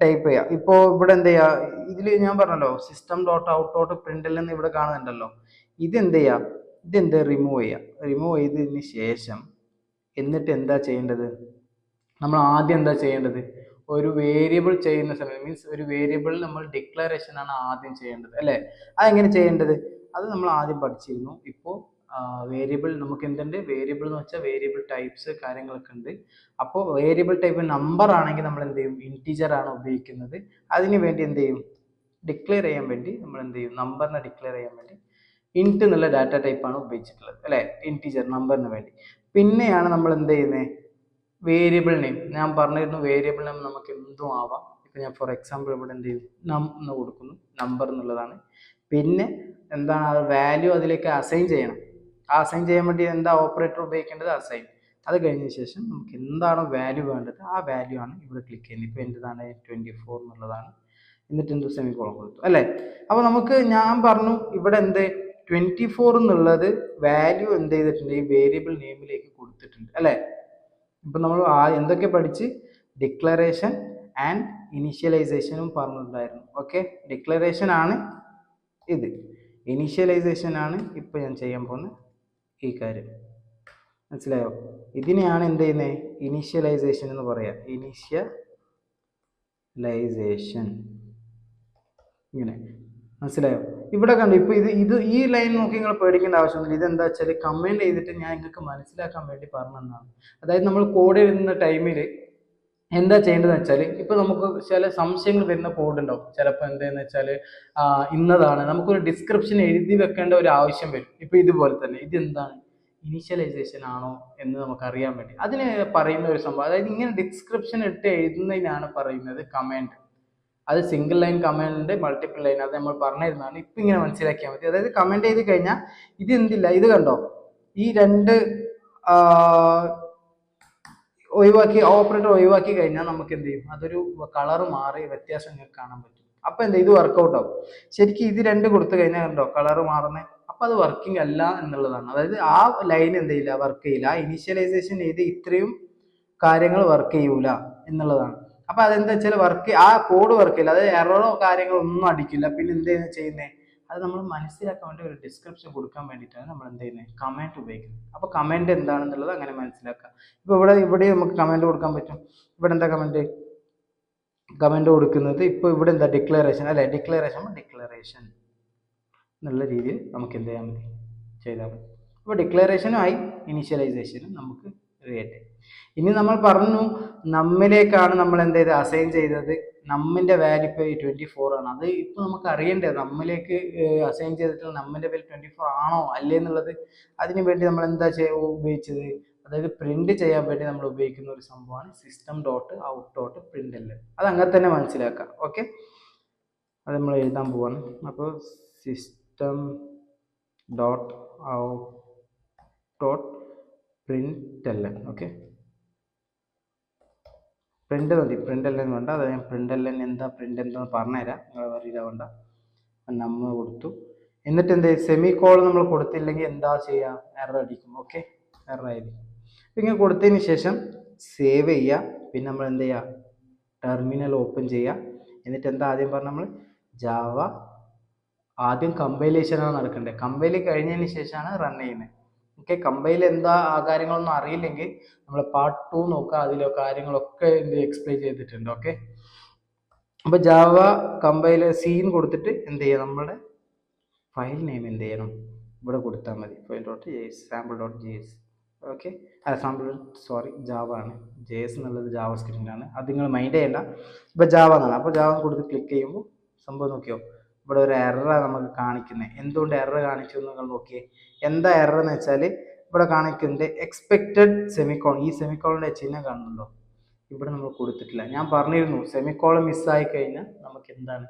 A: ടൈപ്പ് ചെയ്യാം. ഇപ്പോൾ ഇവിടെ എന്ത് ചെയ്യാം, ഇതിൽ ഞാൻ പറഞ്ഞല്ലോ system dot out dot print എന്ന് ഇവിടെ കാണുന്നുണ്ടല്ലോ, ഇതെന്ത് ചെയ്യാം, ഇതെന്ത് റിമൂവ് ചെയ്യാം. റിമൂവ് ചെയ്തതിന് ശേഷം എന്നിട്ട് എന്താ ചെയ്യേണ്ടത്, നമ്മൾ ആദ്യം എന്താ ചെയ്യേണ്ടത്, ഒരു വേരിയബിൾ ചെയ്യുന്ന സമയത്ത് മീൻസ് ഒരു വേരിയബിൾ നമ്മൾ ഡിക്ലറേഷൻ ആണ് ആദ്യം ചെയ്യേണ്ടത് അല്ലേ? അതെങ്ങനെ ചെയ്യേണ്ടത്, അത് നമ്മൾ ആദ്യം പഠിച്ചിരുന്നു. ഇപ്പോൾ വേരിയബിൾ നമുക്ക് എന്തുണ്ട്, വേരിയബിൾ എന്ന് വെച്ചാൽ വേരിയബിൾ ടൈപ്സ് കാര്യങ്ങളൊക്കെ ഉണ്ട്. അപ്പോൾ വേരിയബിൾ ടൈപ്പ് നമ്പർ ആണെങ്കിൽ നമ്മൾ എന്ത് ചെയ്യും, ഇൻറ്റീജർ ആണ് ഉപയോഗിക്കുന്നത്. അതിന് വേണ്ടി എന്ത് ചെയ്യും, ഡിക്ലെയർ ചെയ്യാൻ വേണ്ടി നമ്മൾ എന്ത് ചെയ്യും, നമ്പറിനെ ഡിക്ലെയർ ചെയ്യാൻ വേണ്ടി ഇൻറ്റ് എന്നുള്ള ഡാറ്റ ടൈപ്പാണ് ഉപയോഗിച്ചിട്ടുള്ളത് അല്ലേ, ഇൻറ്റീജർ നമ്പറിന് വേണ്ടി. പിന്നെയാണ് നമ്മൾ എന്ത് ചെയ്യുന്നത്, വേരിയബിൾ നെയിം. ഞാൻ പറഞ്ഞിരുന്നു വേരിയബിൾ നെയിം നമുക്ക് എന്തും ആവാം. ഇപ്പം ഞാൻ ഫോർ എക്സാമ്പിൾ ഇവിടെ എന്ത് ചെയ്യും, നം എന്ന് കൊടുക്കുന്നു, നമ്പർ എന്നുള്ളതാണ്. പിന്നെ എന്താണ്, വാല്യൂ അതിലേക്ക് അസൈൻ ചെയ്യണം. ആ അസൈൻ ചെയ്യാൻ വേണ്ടി എന്താ ഓപ്പറേറ്റർ ഉപയോഗിക്കേണ്ടത്, അസൈൻ. അത് കഴിഞ്ഞ ശേഷം നമുക്ക് എന്താണോ വാല്യൂ വേണ്ടത് ആ വാല്യൂ ആണ് ഇവിടെ ക്ലിക്ക് ചെയ്യുന്നത്. ഇപ്പോൾ എന്താണ് 24 എന്നുള്ളതാണ്. എന്നിട്ട് എന്ത് സെമിക്കോളൻ കൊടുത്തു അല്ലേ? അപ്പോൾ നമുക്ക് ഞാൻ പറഞ്ഞു ഇവിടെ എന്ത് 24 എന്നുള്ളത് വാല്യൂ എന്ത് ചെയ്തിട്ടുണ്ട്, ഈ വേരിയബിൾ നെയിമിലേക്ക് കൊടുത്തിട്ടുണ്ട് അല്ലേ? ഇപ്പം നമ്മൾ എന്തൊക്കെ പഠിച്ച്, ഡിക്ലറേഷൻ ആൻഡ് ഇനീഷ്യലൈസേഷനും പറഞ്ഞിട്ടുണ്ടായിരുന്നു. ഓക്കെ, ഡിക്ലറേഷൻ ആണ് ഇത്, ഇനീഷ്യലൈസേഷൻ ആണ് ഇപ്പോൾ ഞാൻ ചെയ്യാൻ പോകുന്ന ഈ കാര്യം. മനസ്സിലായോ? ഇതിനെയാണ് എന്ത് ചെയ്യുന്നത്, ഇനീഷ്യലൈസേഷൻ എന്ന് പറയാം. ഇനീഷ്യലൈസേഷൻ ഇങ്ങനെ, മനസ്സിലായോ? ഇവിടെ കണ്ടു. ഇപ്പോൾ ഈ ലൈൻ നോക്കി നിങ്ങൾ പേടിക്കേണ്ട ആവശ്യമൊന്നുമില്ല. ഇതെന്താ വെച്ചാൽ കമൻറ്റ് ചെയ്തിട്ട് ഞാൻ നിങ്ങൾക്ക് മനസ്സിലാക്കാൻ വേണ്ടി പറഞ്ഞതാണ്. അതായത് നമ്മൾ കോഡ് എഴുതുന്ന ടൈമിൽ എന്താ ചെയ്യേണ്ടതെന്ന് വെച്ചാൽ, ഇപ്പോൾ നമുക്ക് ചില സംശയങ്ങൾ വരുന്ന കോഡ് ഉണ്ടാവും. ചിലപ്പോൾ എന്താണെന്ന് വെച്ചാൽ ഇന്നതാണ് നമുക്കൊരു ഡിസ്ക്രിപ്ഷൻ എഴുതി വെക്കേണ്ട ഒരു ആവശ്യം വരും. ഇപ്പോൾ ഇതുപോലെ തന്നെ ഇതെന്താണ്, ഇനീഷ്യലൈസേഷൻ ആണോ എന്ന് നമുക്ക് അറിയാൻ വേണ്ടി അതിന് പറയുന്ന ഒരു സംഭവം. അതായത് ഇങ്ങനെ ഡിസ്ക്രിപ്ഷൻ ഇട്ട് എഴുതുന്നതിനാണ് പറയുന്നത് കമാൻഡ്. അത് സിംഗിൾ ലൈൻ കമാൻഡ് ഉണ്ട്, മൾട്ടിപ്പിൾ ലൈൻ, അത് നമ്മൾ പറഞ്ഞിരുന്നതാണ്. ഇപ്പം ഇങ്ങനെ മനസ്സിലാക്കിയാൽ മതി. അതായത് കമൻറ്റ് ചെയ്ത് കഴിഞ്ഞാൽ ഇത് എന്തില്ല, ഇത് കണ്ടോ, ഈ രണ്ട് ഒഴിവാക്കി, ഓപ്പറേറ്റർ ഒഴിവാക്കി കഴിഞ്ഞാൽ നമുക്ക് എന്ത് ചെയ്യും, അതൊരു കളർ മാറി വ്യത്യാസം നിങ്ങൾക്ക് കാണാൻ പറ്റും. അപ്പം എന്താ, ഇത് വർക്കൗട്ട് ആവും. ശരിക്കും ഇത് രണ്ട് കൊടുത്തു കഴിഞ്ഞാൽ കണ്ടോ കളർ മാറുന്നത്, അപ്പം അത് വർക്കിംഗ് അല്ല എന്നുള്ളതാണ്. അതായത് ആ ലൈൻ എന്ത് ചെയ്യില്ല, വർക്ക് ചെയ്യില്ല. ആ ഇനീഷ്യലൈസേഷൻ ചെയ്ത് ഇത്രയും കാര്യങ്ങൾ വർക്ക് ചെയ്യൂല എന്നുള്ളതാണ്. അപ്പൊ അതെന്താ വെച്ചാൽ ആ കോഡ് വർക്ക് ചെയ്യില്ല, അതായത് എററോ കാര്യങ്ങളോ ഒന്നും അടിക്കില്ല. പിന്നെ എന്ത് ചെയ്യുന്നത്, അത് നമ്മൾ മനസ്സിലാക്കാൻ വേണ്ടി ഒരു ഡിസ്ക്രിപ്ഷൻ കൊടുക്കാൻ വേണ്ടിയിട്ടാണ് നമ്മൾ എന്ത് ചെയ്യുന്നത്, കമൻറ്റ് ഉപയോഗിക്കുന്നത്. അപ്പോൾ കമൻറ്റ് എന്താണെന്നുള്ളത് അങ്ങനെ മനസ്സിലാക്കാം. ഇപ്പോൾ ഇവിടെ നമുക്ക് കമൻറ്റ് കൊടുക്കാൻ പറ്റും. ഇവിടെ എന്താ കമൻറ്റ്, കമൻറ്റ് കൊടുക്കുന്നത്. ഇപ്പോൾ ഇവിടെ എന്താ ഡിക്ലറേഷൻ അല്ലേ, ഡിക്ലറേഷൻ എന്നുള്ള രീതിയിൽ നമുക്ക് എന്ത് ചെയ്യാൻ മതി, ചെയ്താൽ മതി. അപ്പോൾ ഡിക്ലറേഷനുമായി ഇനീഷ്യലൈസേഷനും നമുക്ക് റിലേറ്റ്. ഇനി നമ്മൾ പറഞ്ഞു നമ്മിലേക്കാണ് നമ്മൾ എന്ത് ചെയ്ത് അസൈൻ ചെയ്തത്, നമ്മിൻ്റെ വാല്യൂ ഇപ്പോൾ 24 ആണ്. അത് ഇപ്പോൾ നമുക്ക് അറിയണ്ടേ നമ്മിലേക്ക് അസൈൻ ചെയ്തിട്ടുള്ള നമ്മിൻ്റെ വാല്യൂ 24 ആണോ അല്ലേ എന്നുള്ളത്. അതിന് വേണ്ടി നമ്മൾ എന്താ ഉപയോഗിച്ചത്, അതായത് പ്രിന്റ് ചെയ്യാൻ വേണ്ടി നമ്മൾ ഉപയോഗിക്കുന്ന ഒരു സംഭവമാണ് system.out.println. അത് അങ്ങനെ തന്നെ മനസ്സിലാക്കാം. ഓക്കെ, അത് നമ്മൾ എഴുതാൻ പോവാണ്. അപ്പോൾ system.out.println. ഓക്കെ, പ്രിന്റ് മതി, പ്രിന്റ് എല്ലാം വേണ്ട. അത് ഞാൻ പ്രിന്റ് എല്ലാം പ്രിന്റ് എന്താന്ന് പറഞ്ഞുതരാം, നിങ്ങൾ അറിയില്ല. നമ്മൾ കൊടുത്തു. എന്നിട്ട് എന്ത് സെമി കോളൻ നമ്മൾ കൊടുത്തില്ലെങ്കിൽ എന്താ ചെയ്യുക, എറർ അടിക്കും. ഓക്കെ, എറർ ആയിരിക്കും. ഇങ്ങനെ കൊടുത്തതിന് ശേഷം സേവ് ചെയ്യുക. പിന്നെ നമ്മൾ എന്ത് ചെയ്യുക, ടെർമിനൽ ഓപ്പൺ ചെയ്യുക. എന്നിട്ട് എന്താ ആദ്യം പറഞ്ഞാൽ നമ്മൾ ജാവ ആദ്യം കമ്പൈലേഷനാണ് നടക്കേണ്ടത്. കമ്പൈൽ കഴിഞ്ഞതിന് ശേഷമാണ് റൺ ചെയ്യുന്നത്. ഓക്കെ, കമ്പൈൽ എന്താ ആ കാര്യങ്ങളൊന്നും അറിയില്ലെങ്കിൽ നമ്മൾ പാർട്ട് 2 നോക്കുക, അതിലെ കാര്യങ്ങളൊക്കെ എക്സ്പ്ലെയിൻ ചെയ്തിട്ടുണ്ട്. ഓക്കെ, അപ്പോൾ ജാവ കമ്പൈൽ സീൻ കൊടുത്തിട്ട് എന്ത് ചെയ്യുക, നമ്മുടെ ഫയൽ നെയിം എന്ത് ചെയ്യണം, ഇവിടെ കൊടുത്താൽ മതി. file.js sample.js. ഓക്കെ, ജാവ ആണ്, JS എന്നുള്ളത് ജാവ സ്ക്രിപ്റ്റിലാണ്. അത് നിങ്ങൾ മൈൻഡ് ചെയ്യേണ്ട. ഇപ്പോൾ ജാവ എന്നാണ്. അപ്പോൾ ജാവ കൊടുത്ത് ക്ലിക്ക് ചെയ്യുമ്പോൾ സംഭവം നോക്കിയോ, ഇവിടെ ഒരു എററാണ് നമുക്ക് കാണിക്കുന്നത്. എന്തുകൊണ്ട് എറർ കാണിച്ചു എന്ന് നിങ്ങൾ നോക്കിയേ. എന്താ എറർ എന്ന് വെച്ചാൽ ഇവിടെ കാണിക്കുന്നത് എക്സ്പെക്റ്റഡ് സെമിക്കോൺ, ഈ സെമിക്കോളിൻ്റെ ചിഹ്നം കാണുന്നുണ്ടോ, ഇവിടെ നമ്മൾ കൊടുത്തിട്ടില്ല. ഞാൻ പറഞ്ഞിരുന്നു സെമിക്കോളൻ മിസ്സായി കഴിഞ്ഞാൽ നമുക്ക് എന്താണ്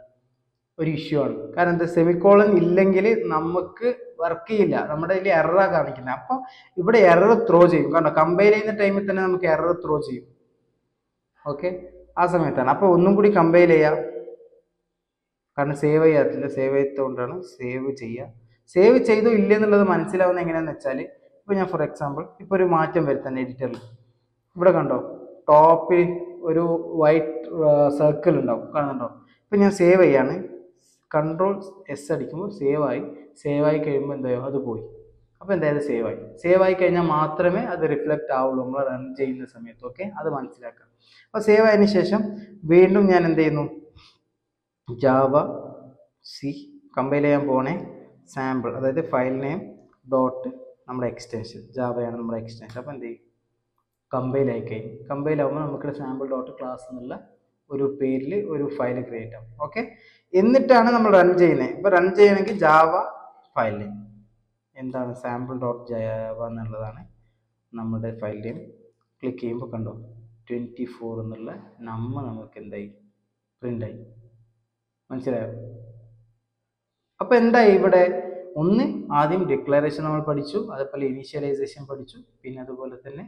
A: ഒരു ഇഷ്യൂ ആണ്. കാരണം എന്താ, സെമിക്കോളൻ ഇല്ലെങ്കിൽ നമുക്ക് വർക്ക് ചെയ്യില്ല, നമ്മുടെ ഇതിൽ എററാണ് കാണിക്കുന്നത്. അപ്പം ഇവിടെ എറർ ത്രോ ചെയ്യും. കാരണം കമ്പൈൽ ചെയ്യുന്ന ടൈമിൽ തന്നെ നമുക്ക് എറർ ത്രോ ചെയ്യും. ഓക്കെ, ആ സമയത്താണ്. അപ്പോൾ ഒന്നും കൂടി കമ്പൈൽ ചെയ്യാം, കാരണം സേവ് ചെയ്യാത്തില്ല. സേവ് ചെയ്തുകൊണ്ടാണ് സേവ് ചെയ്യുക. സേവ് ചെയ്തോ ഇല്ല എന്നുള്ളത് മനസ്സിലാവുന്നത് എങ്ങനെയാണെന്ന് വെച്ചാൽ, ഇപ്പോൾ ഞാൻ ഫോർ എക്സാമ്പിൾ ഇപ്പോൾ ഒരു മാറ്റം വരുത്താൻ എഡിറ്ററിൽ ഇവിടെ കണ്ടോ, ടോപ്പിൽ ഒരു വൈറ്റ് സർക്കിൾ ഉണ്ടാവും, കാണുന്നുണ്ടോ. ഇപ്പം ഞാൻ സേവ് ചെയ്യാണ്, Ctrl+S അടിക്കുമ്പോൾ സേവായി കഴിയുമ്പോൾ എന്തായോ അത് പോയി. അപ്പോൾ എന്തായാലും സേവായി കഴിഞ്ഞാൽ മാത്രമേ അത് റിഫ്ലക്റ്റ് ആവുള്ളൂ നമ്മൾ റൺ ചെയ്യുന്ന സമയത്ത്. ഓക്കെ, അത് മനസ്സിലാക്കാം. അപ്പോൾ സേവ് ആയതിനു ശേഷം വീണ്ടും ഞാൻ എന്ത് ചെയ്യുന്നു, ജാവ സി കമ്പൈൽ ചെയ്യാൻ പോണേ, സാമ്പിൾ, അതായത് ഫയൽ നെയിം ഡോട്ട് നമ്മുടെ എക്സ്റ്റൻഷൻ, ജാവയാണ് നമ്മുടെ എക്സ്റ്റൻഷൻ. അപ്പോൾ എന്ത് ചെയ്യും, കമ്പൈൽ ആയി കഴിഞ്ഞു. കമ്പൈൽ ആകുമ്പോൾ നമുക്ക് സാമ്പിൾ ഡോട്ട് ക്ലാസ് എന്നുള്ള ഒരു പേരിൽ ഒരു ഫയൽ ക്രിയേറ്റ് ആവും. ഓക്കെ, എന്നിട്ടാണ് നമ്മൾ റൺ ചെയ്യുന്നത്. ഇപ്പോൾ റൺ ചെയ്യണമെങ്കിൽ ജാവ ഫയൽ നെയിം എന്താണ്, സാമ്പിൾ ഡോട്ട് ജാവ എന്നുള്ളതാണ് നമ്മുടെ ഫയൽ നെയിം. ക്ലിക്ക് ചെയ്യുമ്പോൾ കണ്ടോ 24 എന്നുള്ള നമുക്ക് എന്തായി, പ്രിൻ്റായി. മനസ്സിലായോ? അപ്പോൾ എന്തായി ഇവിടെ, ഒന്ന് ആദ്യം ഡിക്ലറേഷൻ നമ്മൾ പഠിച്ചു, അതേപോലെ ഇനീഷ്യലൈസേഷൻ പഠിച്ചു, പിന്നെ അതുപോലെ തന്നെ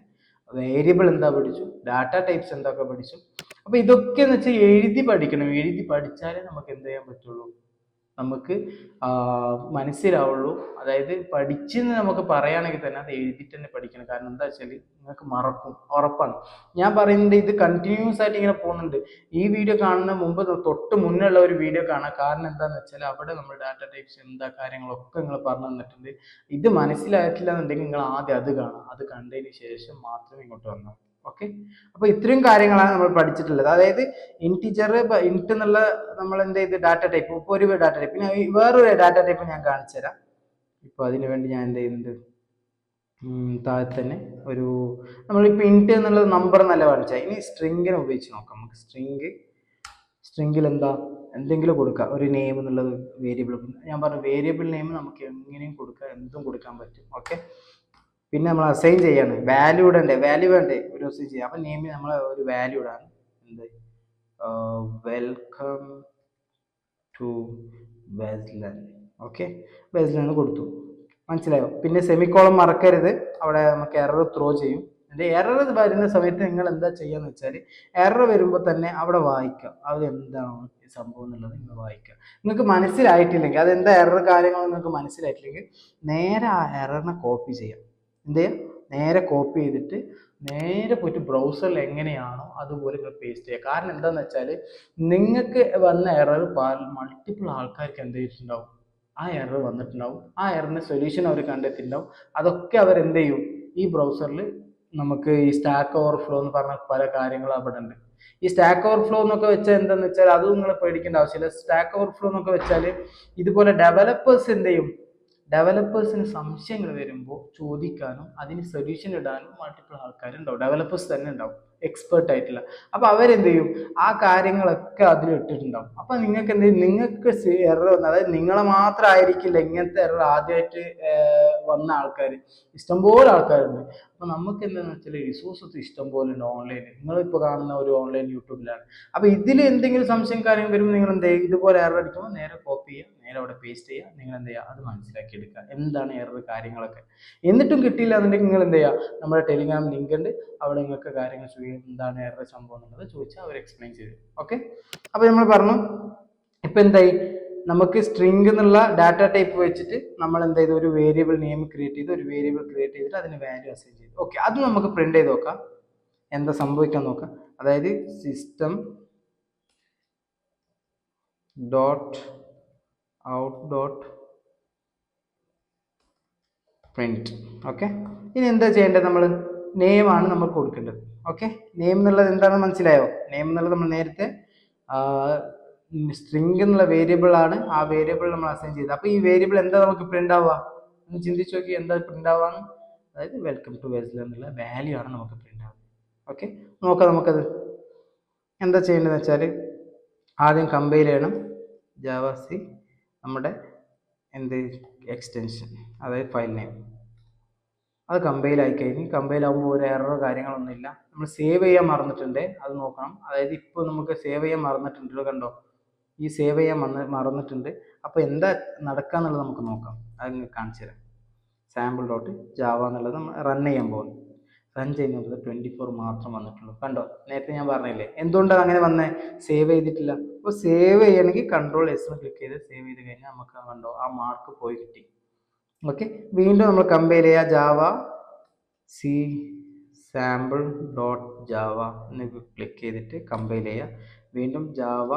A: വേരിയബിൾ എന്താ പഠിച്ചു, ഡാറ്റ ടൈപ്സ് എന്തൊക്കെ പഠിച്ചു. അപ്പോൾ ഇതൊക്കെ എന്ന് വെച്ചാൽ എഴുതി പഠിക്കണം. എഴുതി പഠിച്ചാലേ നമുക്ക് എന്ത് ചെയ്യാൻ പറ്റുള്ളൂ, നമുക്ക് മനസ്സിലാവുള്ളൂ. അതായത് പഠിച്ചെന്ന് നമുക്ക് പറയുകയാണെങ്കിൽ തന്നെ അത് എഴുതിയിട്ട് തന്നെ പഠിക്കണം. കാരണം എന്താ വെച്ചാൽ നിങ്ങൾക്ക് മറക്കും, ഉറപ്പാണ്. ഞാൻ പറയുന്നത് ഇത് കണ്ടിന്യൂസ് ആയിട്ട് ഇങ്ങനെ പോകുന്നുണ്ട്. ഈ വീഡിയോ കാണുന്ന മുമ്പ് തൊട്ട് മുന്നേ ഉള്ള ഒരു വീഡിയോ കാണാം. കാരണം എന്താണെന്ന് വെച്ചാൽ അവിടെ നമ്മൾ ഡാറ്റ ടൈപ്സ് എന്താ കാര്യങ്ങളൊക്കെ നിങ്ങൾ പറഞ്ഞു തന്നിട്ടുണ്ട്. ഇത് മനസ്സിലായിട്ടില്ല എന്നുണ്ടെങ്കിൽ നിങ്ങൾ ആദ്യം അത് കാണാം. അത് കണ്ടതിന് ശേഷം മാത്രമേ ഇങ്ങോട്ട് വന്നാൽ. ഓക്കെ, അപ്പോൾ ഇത്രയും കാര്യങ്ങളാണ് നമ്മൾ പഠിച്ചിട്ടുള്ളത്. അതായത് ഇൻറ്റിജർ ഇൻറ്റ് എന്നുള്ള നമ്മൾ എന്ത് ചെയ്ത് ഡാറ്റ ടൈപ്പ്, ഇപ്പോൾ ഒരു ഡാറ്റ ടൈപ്പ്, പിന്നെ വേറൊരു ഡാറ്റ ടൈപ്പ് ഞാൻ കാണിച്ചു തരാം. ഇപ്പോൾ അതിന് വേണ്ടി ഞാൻ എന്ത് ചെയ്യുന്നുണ്ട്, താഴെ തന്നെ ഒരു നമ്മളിപ്പോൾ ഇൻറ്റ് എന്നുള്ള നമ്പർ എന്നല്ല കാണിച്ചാൽ, ഇനി സ്ട്രിങ്ങിനെ ഉപയോഗിച്ച് നോക്കാം. നമുക്ക് സ്ട്രിങ്ങിൽ എന്താ എന്തെങ്കിലും കൊടുക്കാം, ഒരു നെയിം എന്നുള്ളത് വേരിയബിൾ. ഞാൻ പറഞ്ഞു വേരിയബിൾ നെയിം നമുക്ക് എങ്ങനെയും കൊടുക്കാം, എന്തും കൊടുക്കാൻ പറ്റും. ഓക്കെ, പിന്നെ നമ്മൾ അസൈൻ ചെയ്യാണ്, വാല്യൂ ഇടണ്ടേ, വാല്യൂ വേണ്ടേ ഒരു അസൈൻ ചെയ്യാം. അപ്പം നെയിമിൽ നമ്മൾ ഒരു വാല്യൂ ഇടാണ്, എന്ത് വെൽക്കം ടു വെസ്ലൻ. ഓക്കെ, വെസ്ലൻ കൊടുത്തു. മനസ്സിലായോ? പിന്നെ സെമിക്കോളം മറക്കരുത്, അവിടെ നമുക്ക് എറർ ത്രോ ചെയ്യും. എറർ വരുന്ന സമയത്ത് നിങ്ങൾ എന്താ ചെയ്യാന്ന് വെച്ചാൽ, എറർ വരുമ്പോൾ തന്നെ അവിടെ വായിക്കാം, അത് എന്താണ് സംഭവം എന്നുള്ളത് നിങ്ങൾ വായിക്കുക. നിങ്ങൾക്ക് മനസ്സിലായിട്ടില്ലെങ്കിൽ, അതെന്താ എറർ കാര്യങ്ങൾ നിങ്ങൾക്ക് മനസ്സിലായിട്ടില്ലെങ്കിൽ നേരെ ആ എററിനെ കോപ്പി ചെയ്യാം. എന്ത് ചെയ്യാം, നേരെ കോപ്പി ചെയ്തിട്ട് നേരെ പോയിട്ട് ബ്രൗസറിൽ എങ്ങനെയാണോ അതുപോലെ നിങ്ങൾ പേസ്റ്റ് ചെയ്യുക. കാരണം എന്താണെന്ന് വെച്ചാൽ നിങ്ങൾക്ക് വന്ന എറർ മൾട്ടിപ്പിൾ ആൾക്കാർക്ക് എന്ത് ചെയ്തിട്ടുണ്ടാവും, ആ എറർ വന്നിട്ടുണ്ടാവും. ആ എററിന് സൊല്യൂഷൻ അവർ കണ്ടെത്തിയിട്ടുണ്ടാവും. അതൊക്കെ അവർ എന്ത് ചെയ്യും, ഈ ബ്രൗസറിൽ നമുക്ക് ഈ സ്റ്റാക്ക് ഓവർഫ്ലോ എന്ന് പറഞ്ഞ പല കാര്യങ്ങളും അവിടെ ഉണ്ട്. ഈ സ്റ്റാക്ക് ഓവർഫ്ലോ എന്നൊക്കെ വെച്ചാൽ എന്താണെന്ന് വെച്ചാൽ അതും നിങ്ങൾ പേടിക്കേണ്ട ആവശ്യമില്ല. സ്റ്റാക്ക് ഓവർഫ്ലോ എന്നൊക്കെ വെച്ചാൽ ഇതുപോലെ ഡെവലപ്പേഴ്സ് എന്ത് ചെയ്യും, ഡെവലപ്പേഴ്സിന് സംശയങ്ങൾ വരുമ്പോൾ ചോദിക്കാനും അതിന് സൊല്യൂഷൻ ഇടാനും മൾട്ടിപ്പിൾ ആൾക്കാരുണ്ടാവും, ഡെവലപ്പേഴ്സ് തന്നെ ഉണ്ടാവും, എക്സ്പേർട്ട് ആയിട്ടുള്ള. അപ്പൊ അവരെന്ത് ചെയ്യും, ആ കാര്യങ്ങളൊക്കെ അതിൽ ഇട്ടിട്ടുണ്ടാവും. അപ്പൊ നിങ്ങൾക്ക് എന്ത് ചെയ്യും, നിങ്ങൾക്ക് എറർ വന്ന, അതായത് നിങ്ങളെ മാത്രം ആയിരിക്കില്ല ഇങ്ങനത്തെ എറർ ആദ്യമായിട്ട് വന്ന ആൾക്കാർ, ഇഷ്ടംപോലെ ആൾക്കാരുണ്ട്. അപ്പൊ നമുക്ക് എന്താണെന്ന് വെച്ചാൽ റിസോഴ്സസ് ഇഷ്ടംപോലെ ഉണ്ട് ഓൺലൈനിൽ. നിങ്ങളിപ്പോൾ കാണുന്ന ഒരു ഓൺലൈൻ യൂട്യൂബിലാണ്. അപ്പൊ ഇതിൽ എന്തെങ്കിലും സംശയം കാര്യം വരുമ്പോൾ നിങ്ങൾ എന്ത് ചെയ്യും, ഇതുപോലെ എറർ അടിക്കുമ്പോൾ നേരെ കോപ്പി ചെയ്യുക, നേരെ അവിടെ പേസ്റ്റ് ചെയ്യുക, നിങ്ങൾ എന്ത് ചെയ്യുക, അത് മനസ്സിലാക്കി എടുക്കുക എന്താണ് എറർ കാര്യങ്ങളൊക്കെ. എന്നിട്ടും കിട്ടിയില്ല എന്നുണ്ടെങ്കിൽ നിങ്ങൾ എന്ത് ചെയ്യുക, നമ്മുടെ ടെലിഗ്രാം ലിങ്ക് ഉണ്ട്, അവിടെ നിങ്ങൾക്ക് കാര്യങ്ങൾ ചോദിക്കും, എന്താണ് എറർ സംഭവം എന്നുള്ളത് ചോദിച്ചാൽ അവർ എക്സ്പ്ലെയിൻ ചെയ്തു. ഓക്കെ. അപ്പൊ നമ്മൾ പറഞ്ഞു, ഇപ്പൊ എന്തായി, നമുക്ക് സ്ട്രിംഗ് എന്നുള്ള ഡാറ്റ ടൈപ്പ് വെച്ചിട്ട് നമ്മൾ എന്ത് ചെയ്തു, ഒരു വേരിയബിൾ നെയിം ക്രിയേറ്റ് ചെയ്ത്, ഒരു വേരിയബിൾ ക്രിയേറ്റ് ചെയ്തിട്ട് അതിന് വാല്യൂ അസൈൻ ചെയ്തു. ഓക്കെ, അത് നമുക്ക് പ്രിന്റ് ചെയ്ത് നോക്കാം, എന്താ സംഭവിക്കാൻ നോക്കാം. അതായത് system dot out dot print. Okay, ഇനി എന്താ ചെയ്യേണ്ടത്, നമ്മൾ നെയിം ആണ് നമ്മൾ കൊടുക്കേണ്ടത്. ഓക്കെ, നെയിം എന്നുള്ളത് എന്താണെന്ന് മനസ്സിലായോ? നെയിം എന്നുള്ളത് നമ്മൾ നേരത്തെ സ്ട്രിംഗ് എന്നുള്ള വേരിയബിൾ ആണ്, ആ വേരിയബിൾ നമ്മൾ അസൈൻ ചെയ്തത്. അപ്പൊ ഈ വേരിയബിൾ എന്താ നമുക്ക് പ്രിന്റ് ആവുക എന്ന് ചിന്തിച്ചു നോക്കി, എന്താ പ്രിന്റ് ആവാന്ന്. അതായത് വെൽക്കം ടു വെസ്ലർ എന്നുള്ള വാല്യൂ ആണ് നമുക്ക് പ്രിന്റ് ആവുന്നത്. ഓക്കെ, നോക്കാം നമുക്കത് എന്താ ചെയ്യേണ്ടതെന്ന് വെച്ചാൽ, ആദ്യം കമ്പൈൽ ചെയ്യണം ജാവാസി നമ്മുടെ എന്ത് എക്സ്റ്റൻഷൻ, അതായത് ഫയൽ നെയിം. അത് കമ്പൈൽ ആയി കഴിഞ്ഞ്, കമ്പൈൽ ആകുമ്പോൾ ഒരു എററോ കാര്യങ്ങളൊന്നുമില്ല. നമ്മൾ സേവ് ചെയ്യാൻ മറന്നിട്ടുണ്ട്, അത് നോക്കണം. അതായത് ഇപ്പോൾ നമുക്ക് സേവ് ചെയ്യാൻ മറന്നിട്ടുണ്ട്, കണ്ടോ, ഈ സേവ് ചെയ്യാൻ മറന്നിട്ടുണ്ട്. അപ്പോൾ എന്താ നടക്കാന്നുള്ളത് നമുക്ക് നോക്കാം, അത് കാണിച്ചു തരാം. സാമ്പിൾ ഡോട്ട് ജാവ എന്നുള്ളത് നമ്മൾ റൺ ചെയ്യാൻ പോകുന്നു. റൺ ചെയ്യുന്നത് 24 മാത്രം വന്നിട്ടുള്ളൂ. കണ്ടോ, നേരത്തെ ഞാൻ പറഞ്ഞില്ലേ എന്തുകൊണ്ടാണ് അങ്ങനെ വന്നേ, സേവ് ചെയ്തിട്ടില്ല. അപ്പോൾ സേവ് ചെയ്യണമെങ്കിൽ കൺട്രോൾ എസ് ക്ലിക്ക് ചെയ്ത് സേവ് ചെയ്ത് കഴിഞ്ഞാൽ നമുക്ക് കണ്ടോ ആ മാർക്ക് പോയി കിട്ടി. ഓക്കെ, വീണ്ടും നമ്മൾ കമ്പൈൽ ചെയ്യുക, Java C sample dot Java എന്ന് ക്ലിക്ക് ചെയ്തിട്ട് കമ്പൈൽ ചെയ്യുക. വീണ്ടും ജാവ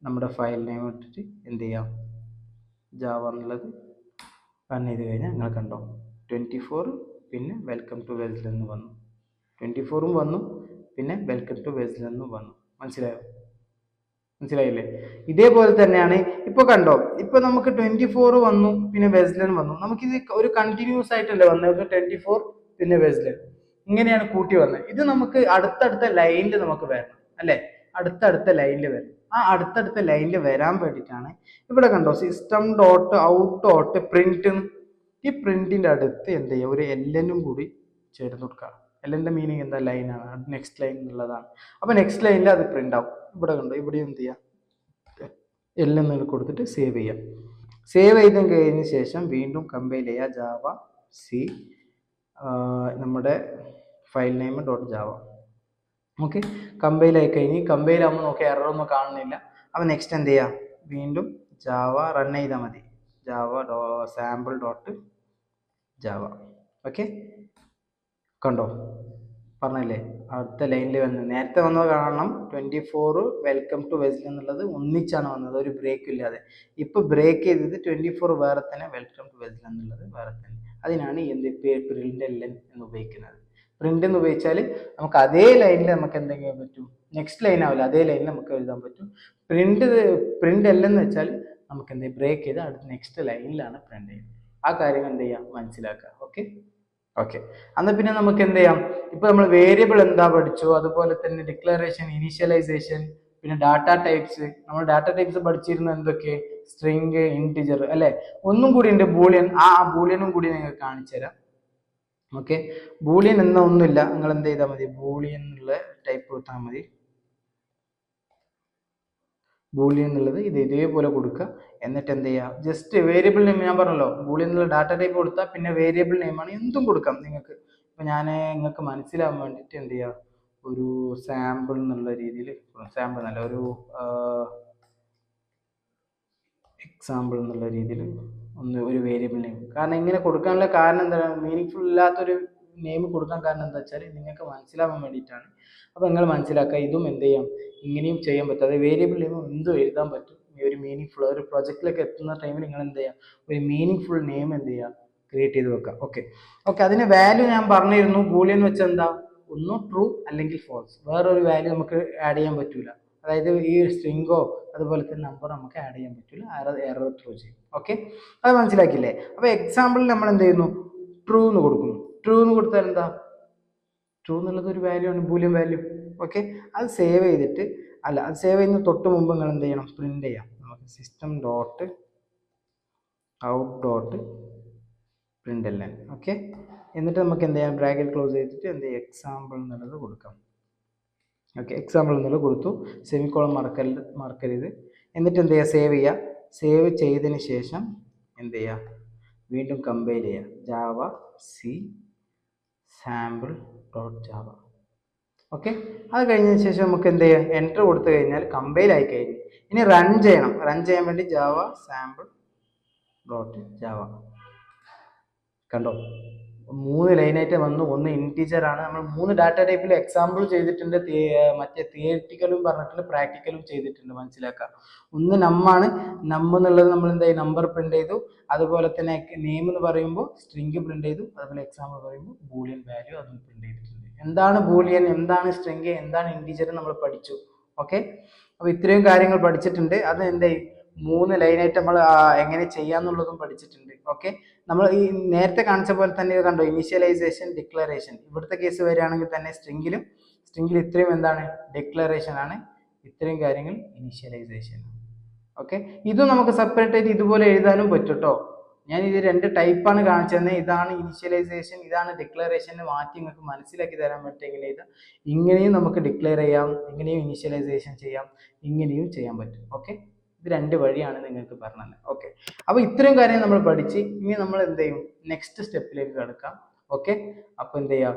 A: നമ്മുടെ ഫയൽ നെയിം ഇട്ടിട്ട് എന്ത് ചെയ്യാം, ജാവ എന്നുള്ളത് റൺ ചെയ്ത് കഴിഞ്ഞാൽ നിങ്ങൾ കണ്ടോ 24, പിന്നെ വെൽക്കം ടു വെസ്ലർ എന്ന് വന്നു. 24ഉം വന്നു, പിന്നെ വെൽക്കം ടു വെസ്ലർ എന്ന് വന്നു. മനസ്സിലായില്ലേ? ഇതേപോലെ തന്നെയാണ് ഇപ്പൊ കണ്ടോ, ഇപ്പൊ നമുക്ക് 24 വന്നു, പിന്നെ വെസ്ലർ വന്നു. നമുക്കിത് ഒരു കണ്ടിന്യൂസ് ആയിട്ടല്ലേ വന്നത്, 24 പിന്നെ വെസ്ലർ, ഇങ്ങനെയാണ് കൂട്ടി വന്നത്. ഇത് നമുക്ക് അടുത്തടുത്ത ലൈനിൽ നമുക്ക് വരണം അല്ലെ, അടുത്തടുത്ത ലൈനിൽ വരണം. ആ അടുത്തടുത്ത ലൈനിൽ വരാൻ വേണ്ടിയിട്ടാണ് ഇവിടെ കണ്ടോ system dot out dot print. ഈ പ്രിന്റിന്റെ അടുത്ത് എന്ത് ചെയ്യുക, ഒരു എല്ലും കൂടി ചേർന്ന് കൊടുക്കുക. എല്ലിന്റെ മീനിങ് എന്താ, ലൈനാണ്, നെക്സ്റ്റ് ലൈൻ എന്നുള്ളതാണ്. അപ്പൊ നെക്സ്റ്റ് ലൈനിൽ അത് പ്രിന്റ് ആവും. ഇവിടെ കണ്ടോ, ഇവിടെ എന്ത് ചെയ്യാം, എല്ലാം കൊടുത്തിട്ട് സേവ് ചെയ്യാം. സേവ് ചെയ്ത് കഴിഞ്ഞ ശേഷം വീണ്ടും കമ്പൈൽ ചെയ്യുക, ജാവ സി നമ്മുടെ file name dot Java. Okay, compile ആയി കഴിഞ്ഞ്, കമ്പൈൽ ആകുമ്പോൾ നോക്കി എററൊന്നും കാണുന്നില്ല. അപ്പോൾ നെക്സ്റ്റ് എന്ത് ചെയ്യാം, വീണ്ടും ജാവ റൺ ചെയ്താൽ മതി, Java sample dot Java. Okay, കണ്ടോ പറഞ്ഞല്ലേ, അടുത്ത ലൈനിൽ വന്ന് നേരത്തെ വന്നത് കാണണം. 24 വെൽക്കം ടു വെസ്ലർ എന്നുള്ളത് ഒന്നിച്ചാണ് വന്നത്, ഒരു ബ്രേക്ക് ഇല്ലാതെ. ഇപ്പൊ ബ്രേക്ക് ചെയ്തത് 24 വേറെ തന്നെ, വെൽക്കം ടു വെസ്ലർ എന്നുള്ളത് വേറെ തന്നെ. അതിനാണ് എന്ത് പ്രിന്റ് എല്ലൻ എന്ന് ഉപയോഗിക്കുന്നത്. പ്രിന്റ് എന്ന് ഉപയോഗിച്ചാൽ നമുക്ക് അതേ ലൈനിൽ നമുക്ക് എന്തെങ്കിലും പറ്റും, നെക്സ്റ്റ് ലൈൻ ആവില്ല, അതേ ലൈനിൽ നമുക്ക് എഴുതാൻ പറ്റും. പ്രിന്റ് എല്ലെന്ന് വെച്ചാൽ നമുക്ക് എന്ത് ബ്രേക്ക് ചെയ്ത് അടുത്ത നെക്സ്റ്റ് ലൈനിലാണ് പ്രിന്റ് ചെയ്യുന്നത്. ആ കാര്യങ്ങൾ എന്ത് ചെയ്യാം, മനസ്സിലാക്കുക. ഓക്കെ, എന്നാൽ പിന്നെ നമുക്ക് എന്ത് ചെയ്യാം, ഇപ്പൊ നമ്മൾ വേരിയബിൾ എന്താ പഠിച്ചു, അതുപോലെ തന്നെ ഡിക്ലറേഷൻ, ഇനീഷ്യലൈസേഷൻ, പിന്നെ ഡാറ്റ ടൈപ്സ്. നമ്മൾ ഡാറ്റ ടൈപ്സ് പഠിച്ചിരുന്ന എന്തൊക്കെ, സ്ട്രിംഗ്, ഇൻറ്റിജർ അല്ലെ. ഒന്നും കൂടി ഉണ്ട് ബൂളിയൻ, ആ ബൂളിയനും കൂടി നിങ്ങൾക്ക് കാണിച്ചു തരാം. ഓക്കെ, ബൂളിയൻ എന്ന ഒന്നുമില്ല, നിങ്ങൾ എന്ത് ചെയ്താൽ മതി, ബൂളിയൻ എന്നുള്ള ടൈപ്പ് കൊടുത്താൽ മതി. ബൂളിയൻ എന്നുള്ളത് ഇതേപോലെ കൊടുക്കുക. എന്നിട്ട് എന്ത് ചെയ്യുക, ജസ്റ്റ് വേരിയബിൾ നെയിം ഞാൻ പറഞ്ഞല്ലോ, ബൂളിയൻ എന്നുള്ള ഡാറ്റ ടൈപ്പ് കൊടുത്താൽ പിന്നെ വേരിയബിൾ നെയിമാണ്, എന്തും കൊടുക്കാം നിങ്ങൾക്ക്. ഇപ്പൊ ഞാൻ നിങ്ങൾക്ക് മനസ്സിലാവാൻ വേണ്ടിയിട്ട് എന്ത് ചെയ്യുക, ഒരു സാമ്പിൾ എന്നുള്ള രീതിയിൽ, സാമ്പിൾ എന്നല്ല, ഒരു എക്സാമ്പിൾ എന്നുള്ള രീതിയിൽ ഒരു വേരിയബിൾ നെയിം. കാരണം ഇങ്ങനെ കൊടുക്കാനുള്ള കാരണം എന്താണ്, മീനിങ് ഫുൾ ഇല്ലാത്തൊരു നെയിം കൊടുക്കാൻ കാരണം എന്താ വെച്ചാൽ നിങ്ങൾക്ക് മനസ്സിലാവാൻ വേണ്ടിയിട്ടാണ്. അപ്പോൾ നിങ്ങൾ മനസ്സിലാക്കുക, ഇതും എന്ത് ചെയ്യാം, ഇങ്ങനെയും ചെയ്യാൻ പറ്റും. അതായത് വേരിയബിൾ നെയിം എന്തും എഴുതാൻ പറ്റും. ഒരു മീനിങ് ഫുൾ ഒരു പ്രൊജക്റ്റിലേക്ക് എത്തുന്ന ടൈമിൽ നിങ്ങൾ എന്ത് ചെയ്യുക, ഒരു മീനിങ് ഫുൾ നെയിം എന്ത് ചെയ്യുക, ക്രിയേറ്റ് ചെയ്ത് വെക്കുക. ഓക്കെ, അതിന് വാല്യൂ ഞാൻ പറഞ്ഞിരുന്നു. ബൂളിയൻ വെച്ചാൽ എന്താ, ഒന്നും ട്രൂ അല്ലെങ്കിൽ ഫോൾസ്, വേറൊരു വാല്യൂ നമുക്ക് ആഡ് ചെയ്യാൻ പറ്റൂല. അതായത് ഈ സ്ട്രിങ്ങോ അതുപോലെ തന്നെ നമ്പർ നമുക്ക് ആഡ് ചെയ്യാൻ പറ്റില്ല, എറർ ത്രൂ ചെയ്യും. ഓക്കെ, അത് മനസ്സിലാക്കില്ലേ? അപ്പോൾ എക്സാമ്പിൾ നമ്മൾ എന്ത് ചെയ്യുന്നു, ട്രൂ എന്ന് കൊടുക്കുന്നു. ട്രൂ എന്ന് കൊടുത്താൽ എന്താ, ട്രൂ എന്നുള്ളത് ഒരു വാല്യൂ ആണ്, ബൂലിയൻ വാല്യൂ. ഓക്കെ, അത് സേവ് ചെയ്തിട്ട്, അല്ല അത് സേവ് ചെയ്യുന്ന തൊട്ട് മുമ്പ് നിങ്ങൾ എന്ത് ചെയ്യണം, പ്രിന്റ് ചെയ്യാം. നമുക്ക് system dot out dot print എല്ലാം. ഓക്കെ, എന്നിട്ട് നമുക്ക് എന്ത് ചെയ്യാം, ബ്രാക്കറ്റ് ക്ലോസ് ചെയ്തിട്ട് എന്ത് ചെയ്യാം, എക്സാമ്പിൾ എന്നുള്ളത് കൊടുക്കാം. ഓക്കെ, എക്സാമ്പിൾ എന്നുള്ളത് കൊടുത്തു, സെമിക്കോളം മറക്കരുത്. എന്നിട്ട് എന്ത് ചെയ്യുക, സേവ് ചെയ്യുക. സേവ് ചെയ്തതിന് ശേഷം എന്ത് ചെയ്യുക, വീണ്ടും കമ്പൈൽ ചെയ്യുക. Java C sample dot Java. Okay, അത് കഴിഞ്ഞതിന് ശേഷം നമുക്ക് എന്ത് ചെയ്യാം, എൻ്റർ കൊടുത്തു കഴിഞ്ഞാൽ കമ്പൈൽ ആയി കഴിഞ്ഞു. ഇനി റൺ ചെയ്യണം. റൺ ചെയ്യാൻ വേണ്ടി ജാവ സാമ്പിൾ ഡോട്ട് ജാവ. കണ്ടോ, 3 ലൈനായിട്ട് വന്നു. ഒന്ന് ഇൻറ്റീജർ ആണ്. നമ്മൾ 3 ഡാറ്റ ടൈപ്പിൽ എക്സാമ്പിൾ ചെയ്തിട്ടുണ്ട്. മറ്റേ തിയറിറ്റിക്കലും പറഞ്ഞിട്ടുണ്ട്, പ്രാക്ടിക്കലും ചെയ്തിട്ടുണ്ട്. മനസ്സിലാക്കാം. ഒന്ന് നമ്മാണ്. നം എന്നുള്ളത് നമ്മൾ എന്താ നമ്പർ പ്രിന്റ് ചെയ്തു. അതുപോലെ തന്നെ നെയിം എന്ന് പറയുമ്പോൾ സ്ട്രിങ് പ്രിന്റ് ചെയ്തു. അതുപോലെ എക്സാമ്പിൾ പറയുമ്പോൾ ബൂളിയൻ വാല്യൂ അതും പ്രിന്റ് ചെയ്തിട്ടുണ്ട്. എന്താണ് ബൂളിയൻ, എന്താണ് സ്ട്രിങ്, എന്താണ് ഇൻറ്റീജർ നമ്മൾ പഠിച്ചു. ഓക്കെ, അപ്പോൾ ഇത്രയും കാര്യങ്ങൾ പഠിച്ചിട്ടുണ്ട്. അത് എന്താ 3 ലൈനായിട്ട് നമ്മൾ എങ്ങനെ ചെയ്യാന്നുള്ളതും പഠിച്ചിട്ടുണ്ട്. ഓക്കെ, നമ്മൾ ഈ നേരത്തെ കാണിച്ച പോലെ തന്നെ കണ്ടോ, ഇനിഷ്യലൈസേഷൻ, ഡിക്ലറേഷൻ. ഇവിടുത്തെ കേസ് വരികയാണെങ്കിൽ തന്നെ സ്ട്രിംഗിൽ ഇത്രയും എന്താണ്, ഡിക്ലറേഷൻ ആണ്, ഇത്രയും കാര്യങ്ങൾ ഇനിഷ്യലൈസേഷൻ. ഓക്കെ, ഇതും നമുക്ക് സെപ്പറേറ്റ് ആയിട്ട് ഇതുപോലെ എഴുതാനും പറ്റും കേട്ടോ. ഞാൻ ഇത് 2 ടൈപ്പാണ് കാണിച്ചു തന്നെ. ഇതാണ് ഇനിഷ്യലൈസേഷൻ, ഇതാണ് ഡിക്ലറേഷൻ. മാറ്റി നിങ്ങൾക്ക് മനസ്സിലാക്കി തരാൻ പറ്റും എങ്ങനെ എഴുതാം. ഇങ്ങനെയും നമുക്ക് ഡിക്ലെയർ ചെയ്യാം, ഇങ്ങനെയും ഇനിഷ്യലൈസേഷൻ ചെയ്യാം, ഇങ്ങനെയും ചെയ്യാൻ പറ്റും. ഓക്കെ, ഇത് 2 വഴിയാണ് നിങ്ങൾക്ക് പറഞ്ഞത്. ഓക്കെ, അപ്പോൾ ഇത്രയും കാര്യം നമ്മൾ പഠിച്ച് ഇനി നമ്മൾ എന്ത് ചെയ്യും, നെക്സ്റ്റ് സ്റ്റെപ്പിലേക്ക് കിടക്കാം. ഓക്കെ, അപ്പോൾ എന്ത് ചെയ്യാം,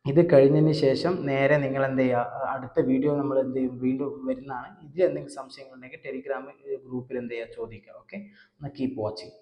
A: ഇത് കഴിഞ്ഞതിന് ശേഷം നേരെ നിങ്ങൾ എന്ത് ചെയ്യുക, അടുത്ത വീഡിയോ നമ്മൾ എന്ത് ചെയ്യും, വീണ്ടും വരുന്നതാണ്. ഇതിൽ എന്തെങ്കിലും സംശയങ്ങളുണ്ടെങ്കിൽ ടെലിഗ്രാം ഗ്രൂപ്പിൽ എന്ത് ചെയ്യുക, ചോദിക്കുക. ഓക്കെ, എന്നാൽ കീപ്പ് വാച്ചിങ്.